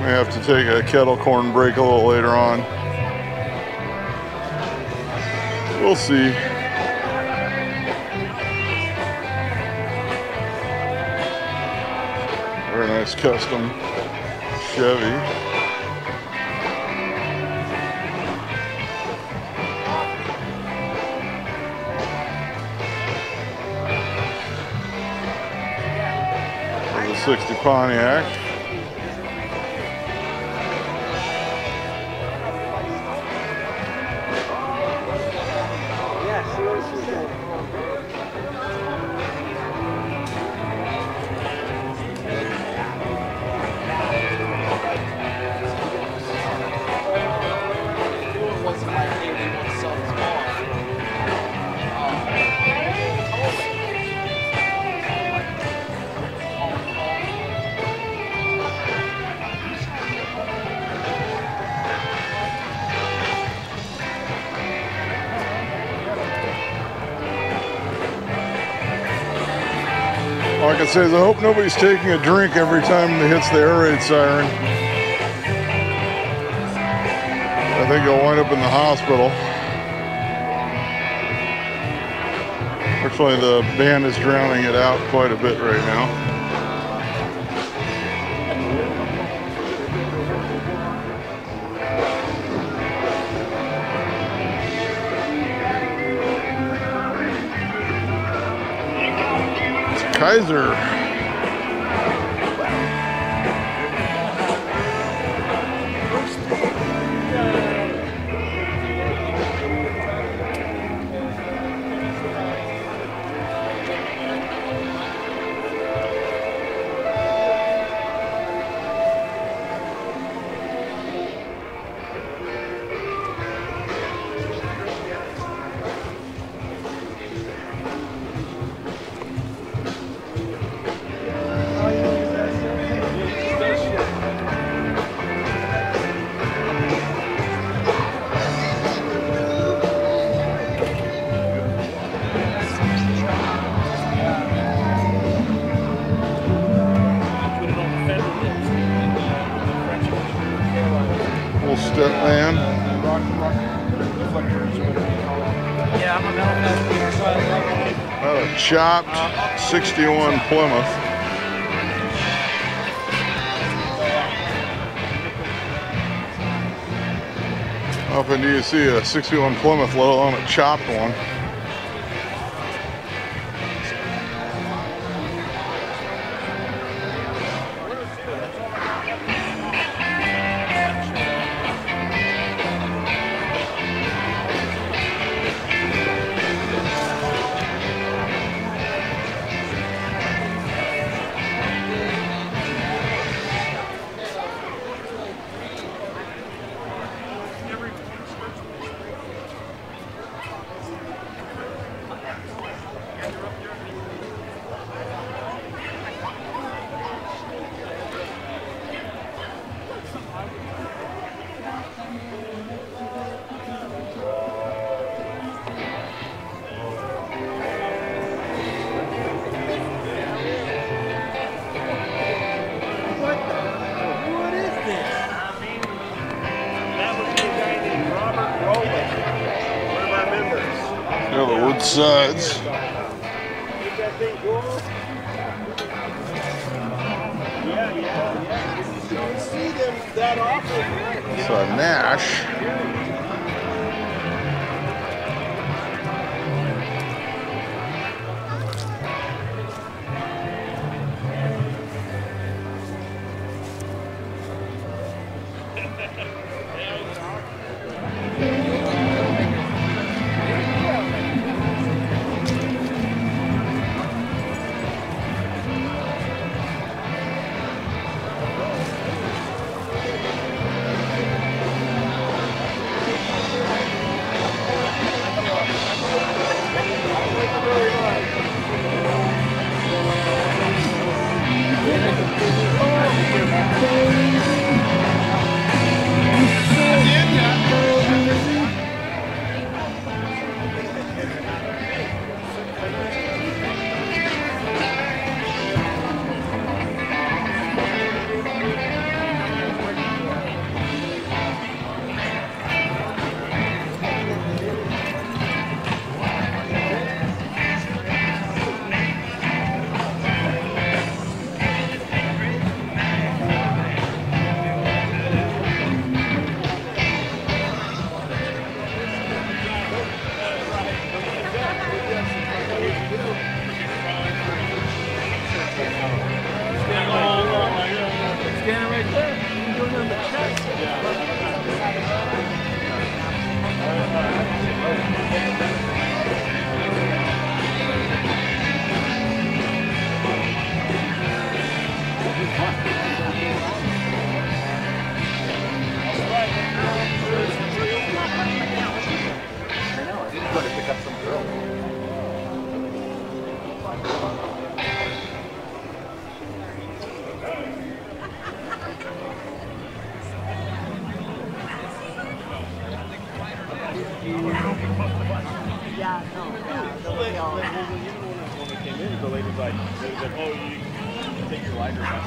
[SPEAKER 1] May have to take a kettle corn break a little later on. We'll see. Very nice custom Chevy. '60 Pontiac. Like I said, I hope nobody's taking a drink every time it hits the air raid siren. I think you'll wind up in the hospital. Fortunately, the band is drowning it out quite a bit right now. Kaiser. Step man.
[SPEAKER 2] Yeah, I'm a metal fabricator, so I love it.
[SPEAKER 1] A chopped 61 Plymouth. How often do you see a 61 Plymouth, let alone a chopped one? Yeah, the wood sides. It's a Nash.
[SPEAKER 11] When we came in, the lady was like, oh, you take your lighter back.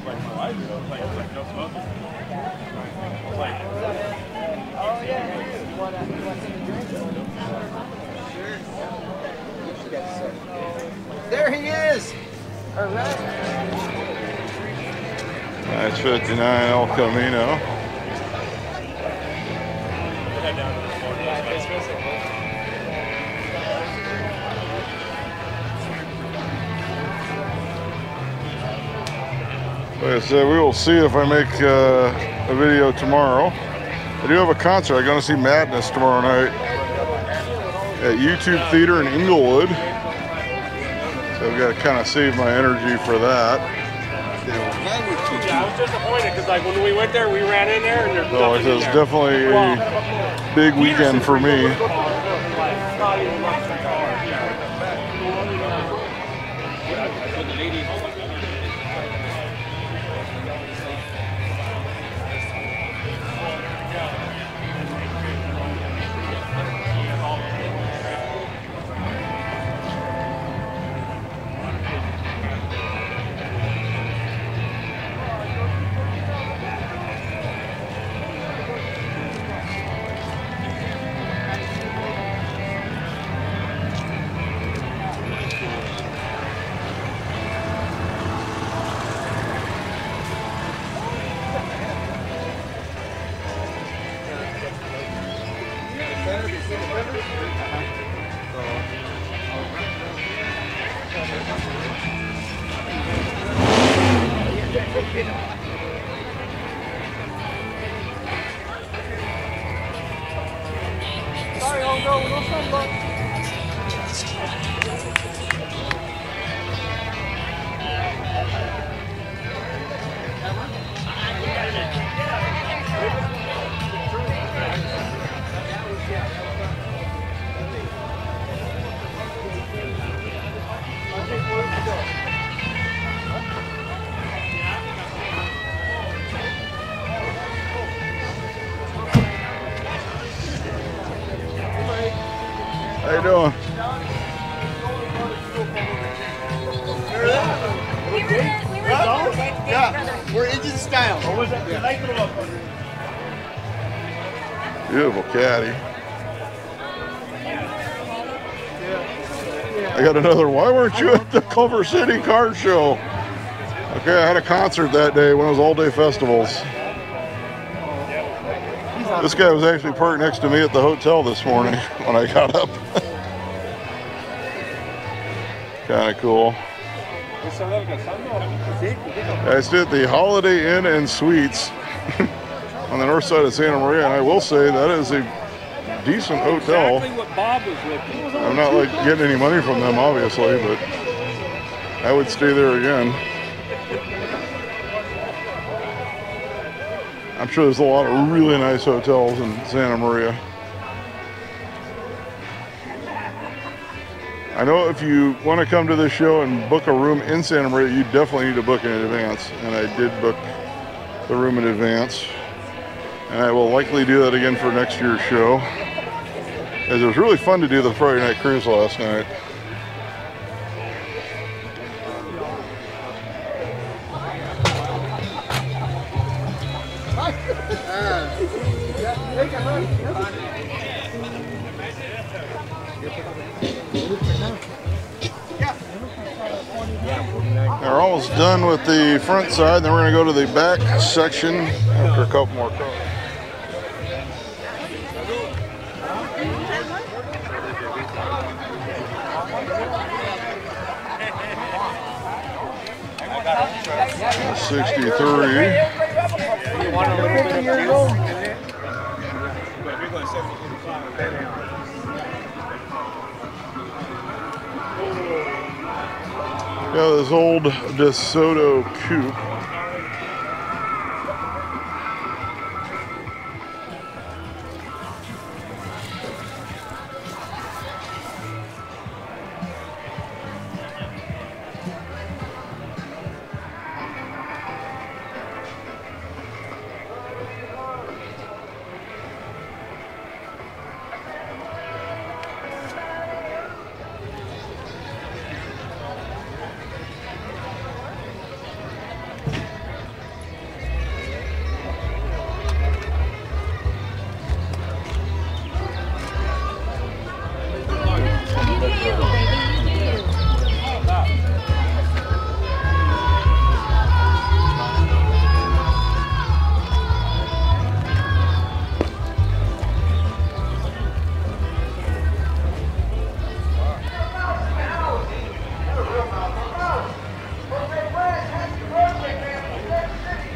[SPEAKER 11] Like, my lighter? Like, no smoking. Like, oh, yeah. You want something to drink? Sure.
[SPEAKER 6] There he is! All right.
[SPEAKER 1] That's 59 El Camino. Like I said, we will see if I make a video tomorrow. I do have a concert. I'm going to see Madness tomorrow night at YouTube Theater in Inglewood. So I've got to kind of save my energy for that.
[SPEAKER 11] Yeah, I was disappointed because like when we went there, we ran in there and there's nothing in
[SPEAKER 1] It's
[SPEAKER 11] there.
[SPEAKER 1] definitely a big weekend for me.
[SPEAKER 11] Sorry, I'll go. No sunblock.
[SPEAKER 1] How you doing?
[SPEAKER 6] Yeah, we're into the style.
[SPEAKER 1] Beautiful caddy. I got another. Why weren't you at the Culver City Car Show? Okay, I had a concert that day, one of those all-day festivals. This guy was actually parked next to me at the hotel this morning when I got up. Kind of cool. I stayed at the Holiday Inn and Suites on the north side of Santa Maria, and I will say that is a decent hotel. I'm not like getting any money from them, obviously, but I would stay there again. I'm sure there's a lot of really nice hotels in Santa Maria. I know if you want to come to this show and book a room in Santa Maria, you definitely need to book in advance. And I did book the room in advance. And I will likely do that again for next year's show. As it was really fun to do the Friday night cruise last night. We're almost done with the front side, then we're going to go to the back section after a couple more cars. Yeah, this old DeSoto coupe.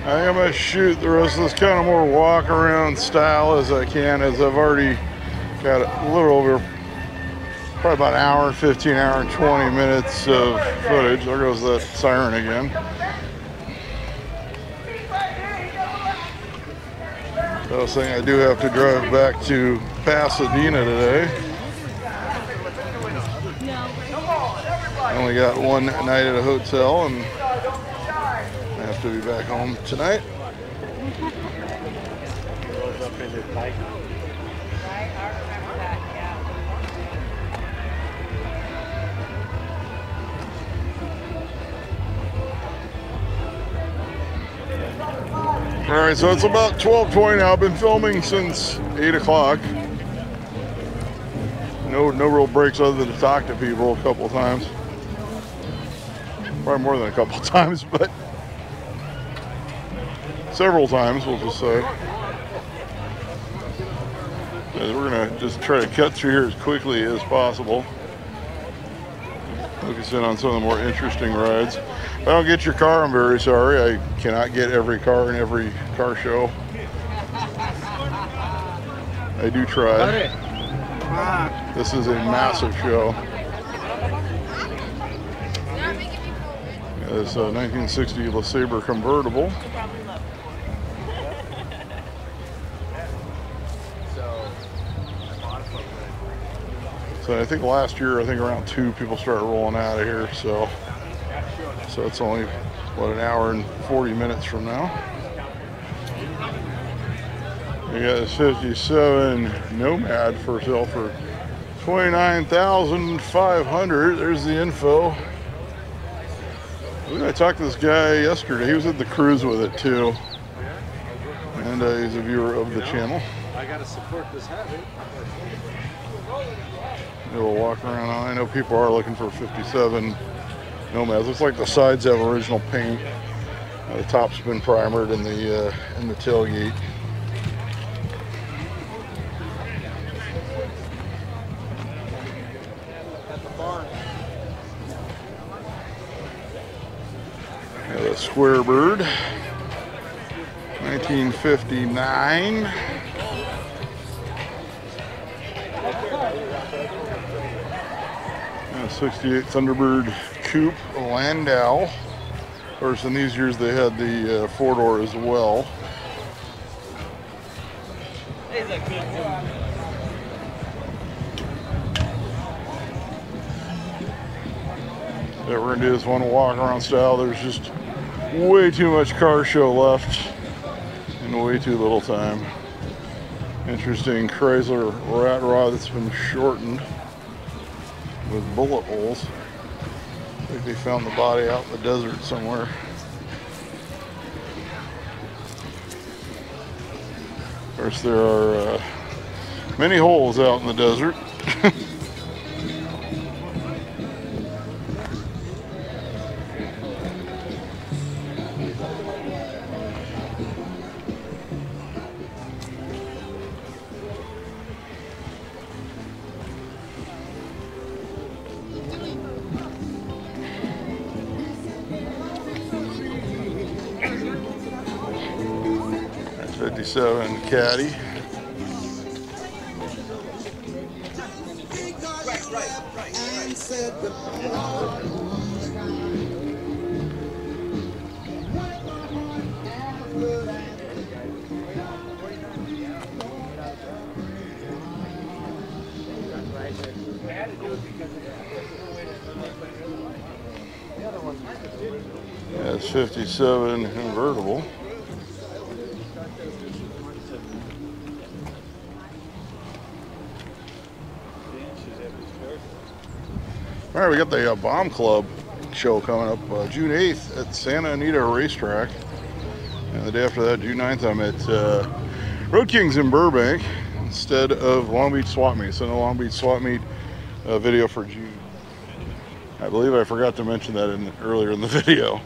[SPEAKER 1] I think I'm going to shoot the rest of this kind of more walk around style as I can, as I've already got a little over, probably about an hour, 15 hour and 20 minutes of footage. There goes that siren again. I was saying I do have to drive back to Pasadena today. I only got one night at a hotel and I have to be back home tonight. All right, so it's about 12:20 now. I've been filming since 8 o'clock. No real breaks other than to talk to people a couple of times. Probably more than a couple of times, but several times, we'll just say. And we're gonna just try to cut through here as quickly as possible. Focus in on some of the more interesting rides. If I don't get your car, I'm very sorry. I cannot get every car in every car show. I do try. This is a massive show. This 1960 LeSabre convertible. So I think last year, around 2 people started rolling out of here. So it's only, what, an hour and 40 minutes from now. We got this 57 Nomad for sale for $29,500. There's the info. I talked to this guy yesterday. He was at the cruise with it too, and he's a viewer of the channel.
[SPEAKER 6] I gotta support this habit.
[SPEAKER 1] We'll walk around. I know people are looking for 57 Nomads. Looks like the sides have original paint. The top's been primered in the tailgate. The Square Bird, 1959. 68 Thunderbird Coupe Landau. Of course, in these years they had the 4-door as well. Yeah, we're gonna do this one walk around style. There's just way too much car show left and way too little time. Interesting Chrysler rat rod that's been shortened with bullet holes. I think they found the body out in the desert somewhere. Of course, there are many holes out in the desert. That's 57 Caddy. That's 57 convertible. All right, we got the Bomb Club show coming up June 8th at Santa Anita Racetrack. And the day after that, June 9th, I'm at Road Kings in Burbank instead of Long Beach Swap Meet. So no Long Beach Swap Meet video for June. I believe I forgot to mention that earlier in the video.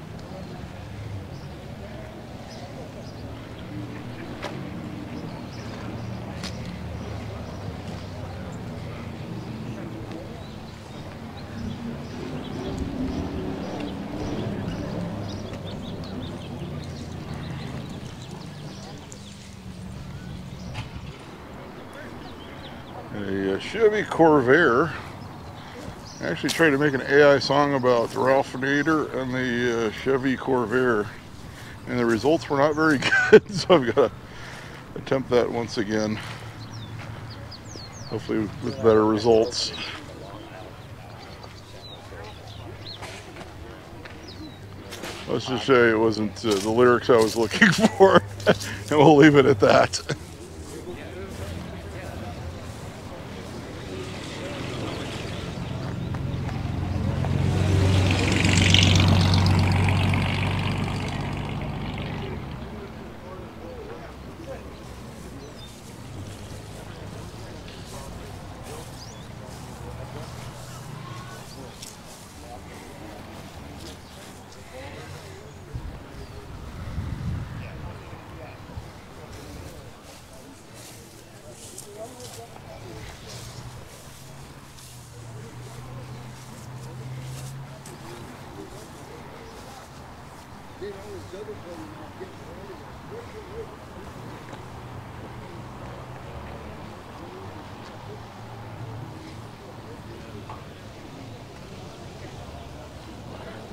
[SPEAKER 1] the Chevy Corvair. I actually tried to make an AI song about the Ralph Nader and the Chevy Corvair, and the results were not very good, so I've got to attempt that once again, hopefully with better results. Let's just say it wasn't the lyrics I was looking for, and we'll leave it at that.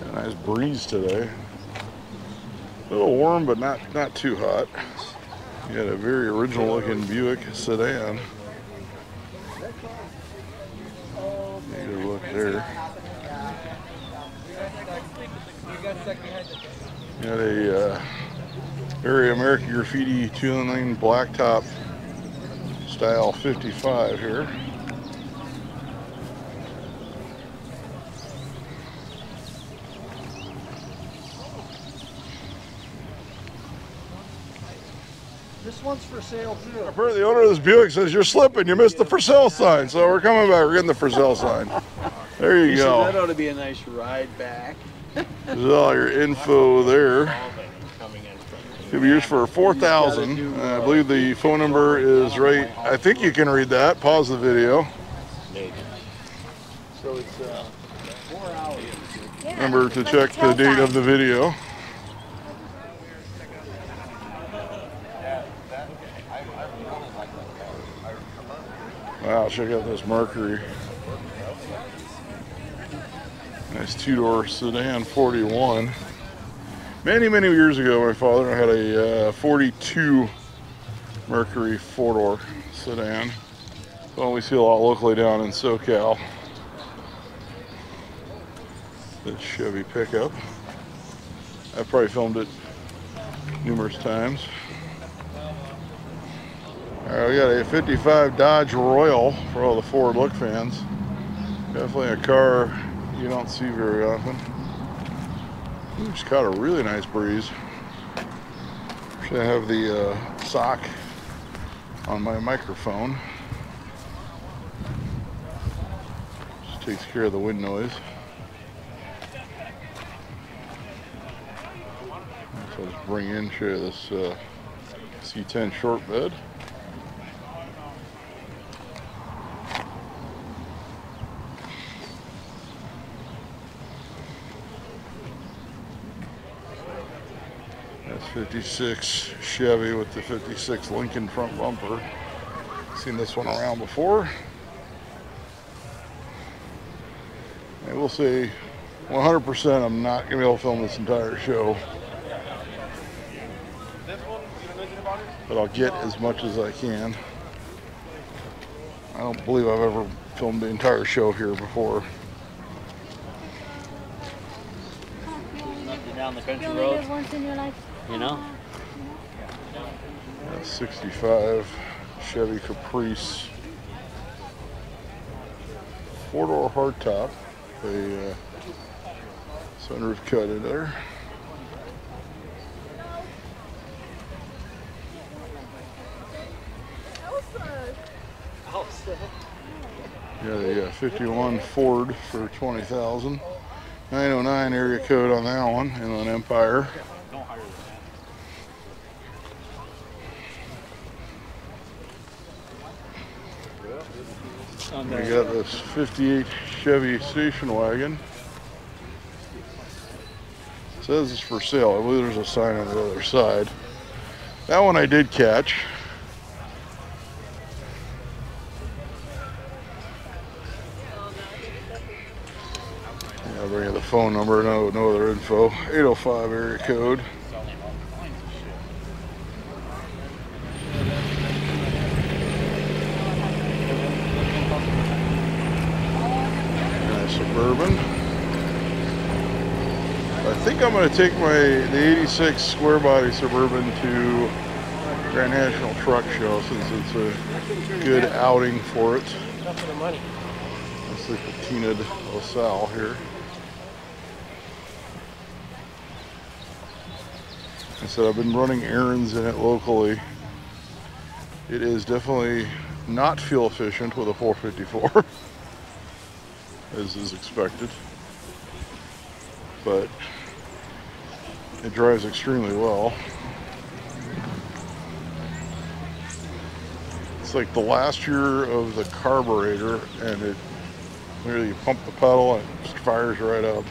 [SPEAKER 1] A nice breeze today. A little warm, but not too hot. You got a very original looking Buick sedan. Need a look there. Got a very American Graffiti 209 blacktop style 55 here.
[SPEAKER 3] This one's for sale too.
[SPEAKER 1] Apparently the owner of this Buick says you're slipping, you missed the for sale sign, so we're coming back, we're getting the for sale sign. There you go.
[SPEAKER 2] That ought to be a nice ride back.
[SPEAKER 1] There's all your info there. Could be used for $4,000. I believe the phone number is right. I think you can read that. Pause the video.
[SPEAKER 2] So it's 4 hours.
[SPEAKER 1] Remember to check the date of the video. Wow, check out this Mercury. Nice two-door sedan 41. Many years ago, my father had a 42 Mercury four-door sedan. One we see a lot locally down in SoCal. This Chevy pickup. I've probably filmed it numerous times. All right, we got a 55 Dodge Royal for all the forward look fans. Definitely a car you don't see very often. Ooh, just caught a really nice breeze. Should I have the sock on my microphone. Just takes care of the wind noise. So I'll just bring in, show you this C10 short bed. That's 56 Chevy with the 56 Lincoln front bumper. Seen this one around before. I will say 100% I'm not going to be able to film this entire show. But I'll get as much as I can. I don't believe I've ever filmed the entire show here before.
[SPEAKER 2] Down the country road, you know?
[SPEAKER 1] 65 Chevy Caprice. Four-door hardtop. A sunroof cut in there. Yeah, 51 Ford for $20,000. 909 area code on that one, Inland Empire. We got this 58 Chevy station wagon. It says it's for sale. I believe there's a sign on the other side. That one I did catch. phone number, no other info. 805 area code. Nice Suburban. I think I'm going to take the 86 square body Suburban to Grand National Truck Show since it's a good outing for it.
[SPEAKER 2] Enough of the money.
[SPEAKER 1] That's the patinaed LaSalle here. I said I've been running errands in it locally. It is definitely not fuel efficient with a 454, as is expected, but it drives extremely well. It's like the last year of the carburetor, and it literally, you pump the pedal and it just fires right up.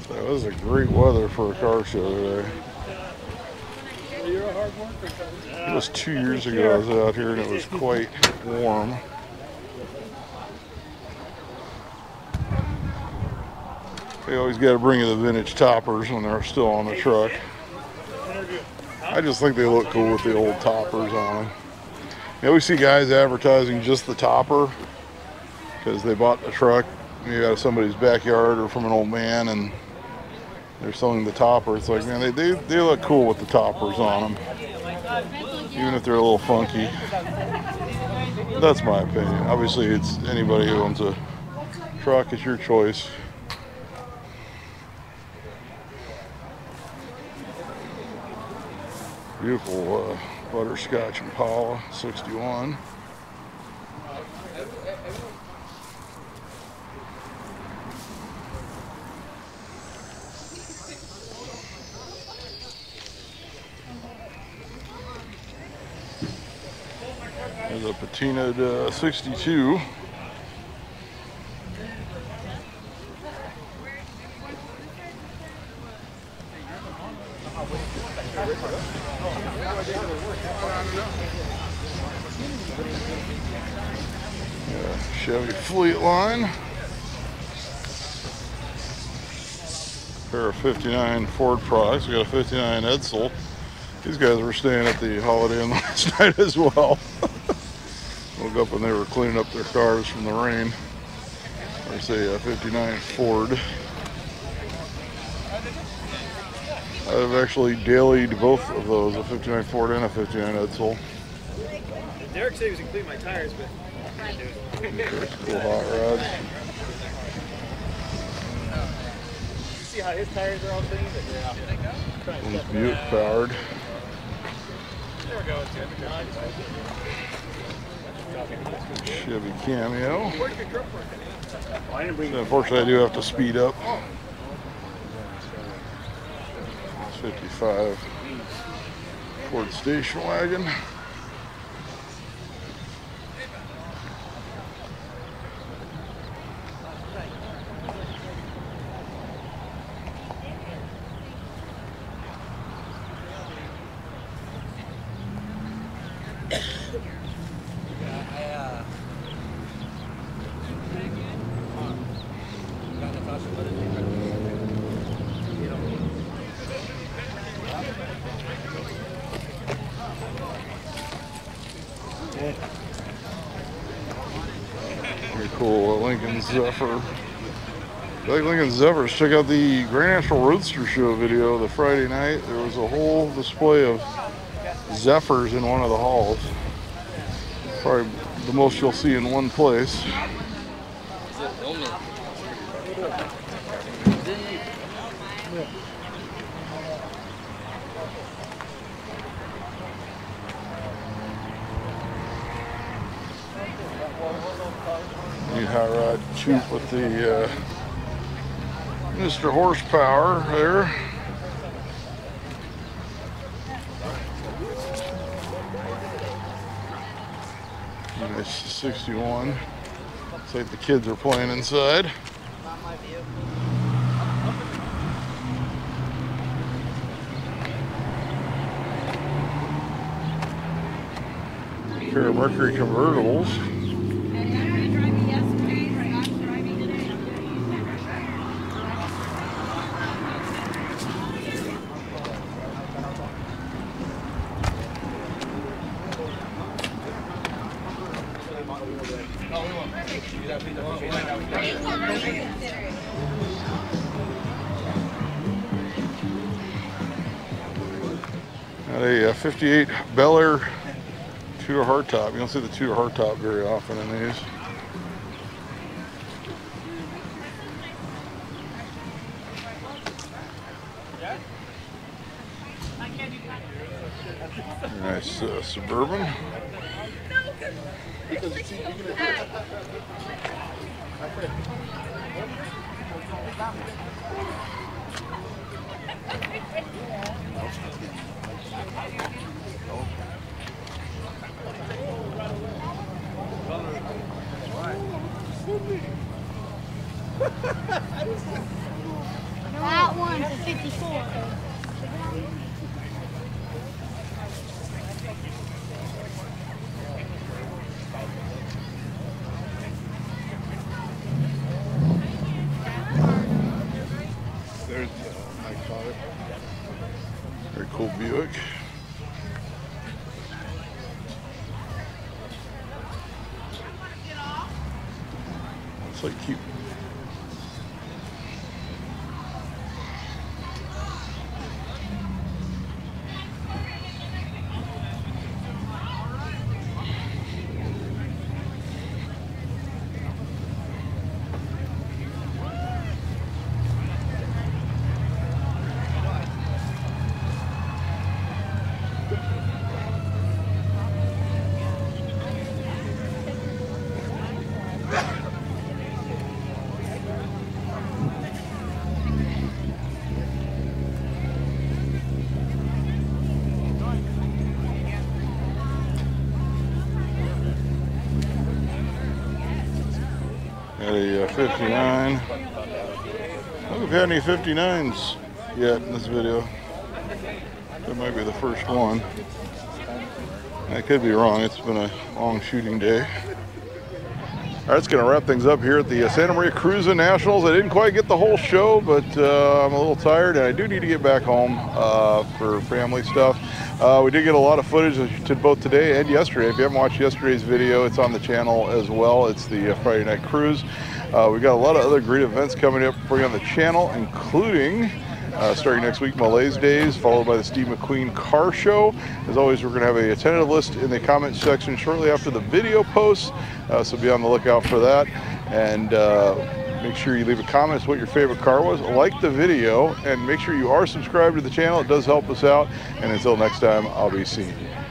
[SPEAKER 1] That was a great weather for a car show today. It was 2 years ago I was out here and it was quite warm. They always got to bring you the vintage toppers when they're still on the truck. I just think they look cool with the old toppers on them. You always see guys advertising just the topper because they bought the truck maybe out of somebody's backyard or from an old man, and they're selling the topper. It's like, man, they look cool with the toppers on them, even if they're a little funky. That's my opinion. Obviously, it's anybody who owns a truck, it's your choice. Beautiful butterscotch Impala 61. There's a patinaed 62. Chevy Fleet Line. Pair of 59 Ford products. We got a 59 Edsel. These guys were staying at the Holiday Inn last night as well. Woke up and they were cleaning up their cars from the rain. There's a 59 Ford. I've actually dailied both of those, a 59 Ford and a 59 Edsel.
[SPEAKER 11] Derek said he was going to clean my tires, but I didn't do it.
[SPEAKER 1] Cool hot rods.
[SPEAKER 11] You see how his tires are all clean?
[SPEAKER 1] One's Buick powered.
[SPEAKER 11] There we go.
[SPEAKER 1] Chevy Cameo.
[SPEAKER 11] Where's your truck working?
[SPEAKER 1] So unfortunately, I do have to speed up. 55 Ford station wagon. Very cool Lincoln Zephyr. If you like Lincoln Zephyrs, check out the Grand National Roadster Show video the Friday night. There was a whole display of Zephyrs in one of the halls. Probably the most you'll see in one place. Neat hot rod coupe with the Mr. Horsepower there. Nice 61. Looks like the kids are playing inside. Pair of Mercury convertibles. Got a 58 Bel Air Tudor hardtop. You don't see the Tudor hardtop very often in these. Nice Suburban.
[SPEAKER 12] That one's a 54.
[SPEAKER 1] There's my father. Very cool Buick. Looks like cute. Got a 59. I don't think we've had any 59s yet in this video. That might be the first one. I could be wrong. It's been a long shooting day. All right, it's going to wrap things up here at the Santa Maria Cruisin Nationals. I didn't quite get the whole show, but I'm a little tired, and I do need to get back home for family stuff. We did get a lot of footage to both today and yesterday. If you haven't watched yesterday's video, it's on the channel as well. It's the Friday Night Cruise. We've got a lot of other great events coming up for you on the channel, including starting next week, Malay's Days, followed by the Steve McQueen Car Show. As always, we're going to have a tentative list in the comment section shortly after the video posts, so be on the lookout for that. And make sure you leave a comment as to what your favorite car was, like the video, and make sure you are subscribed to the channel. It does help us out. And until next time, I'll be seeing you.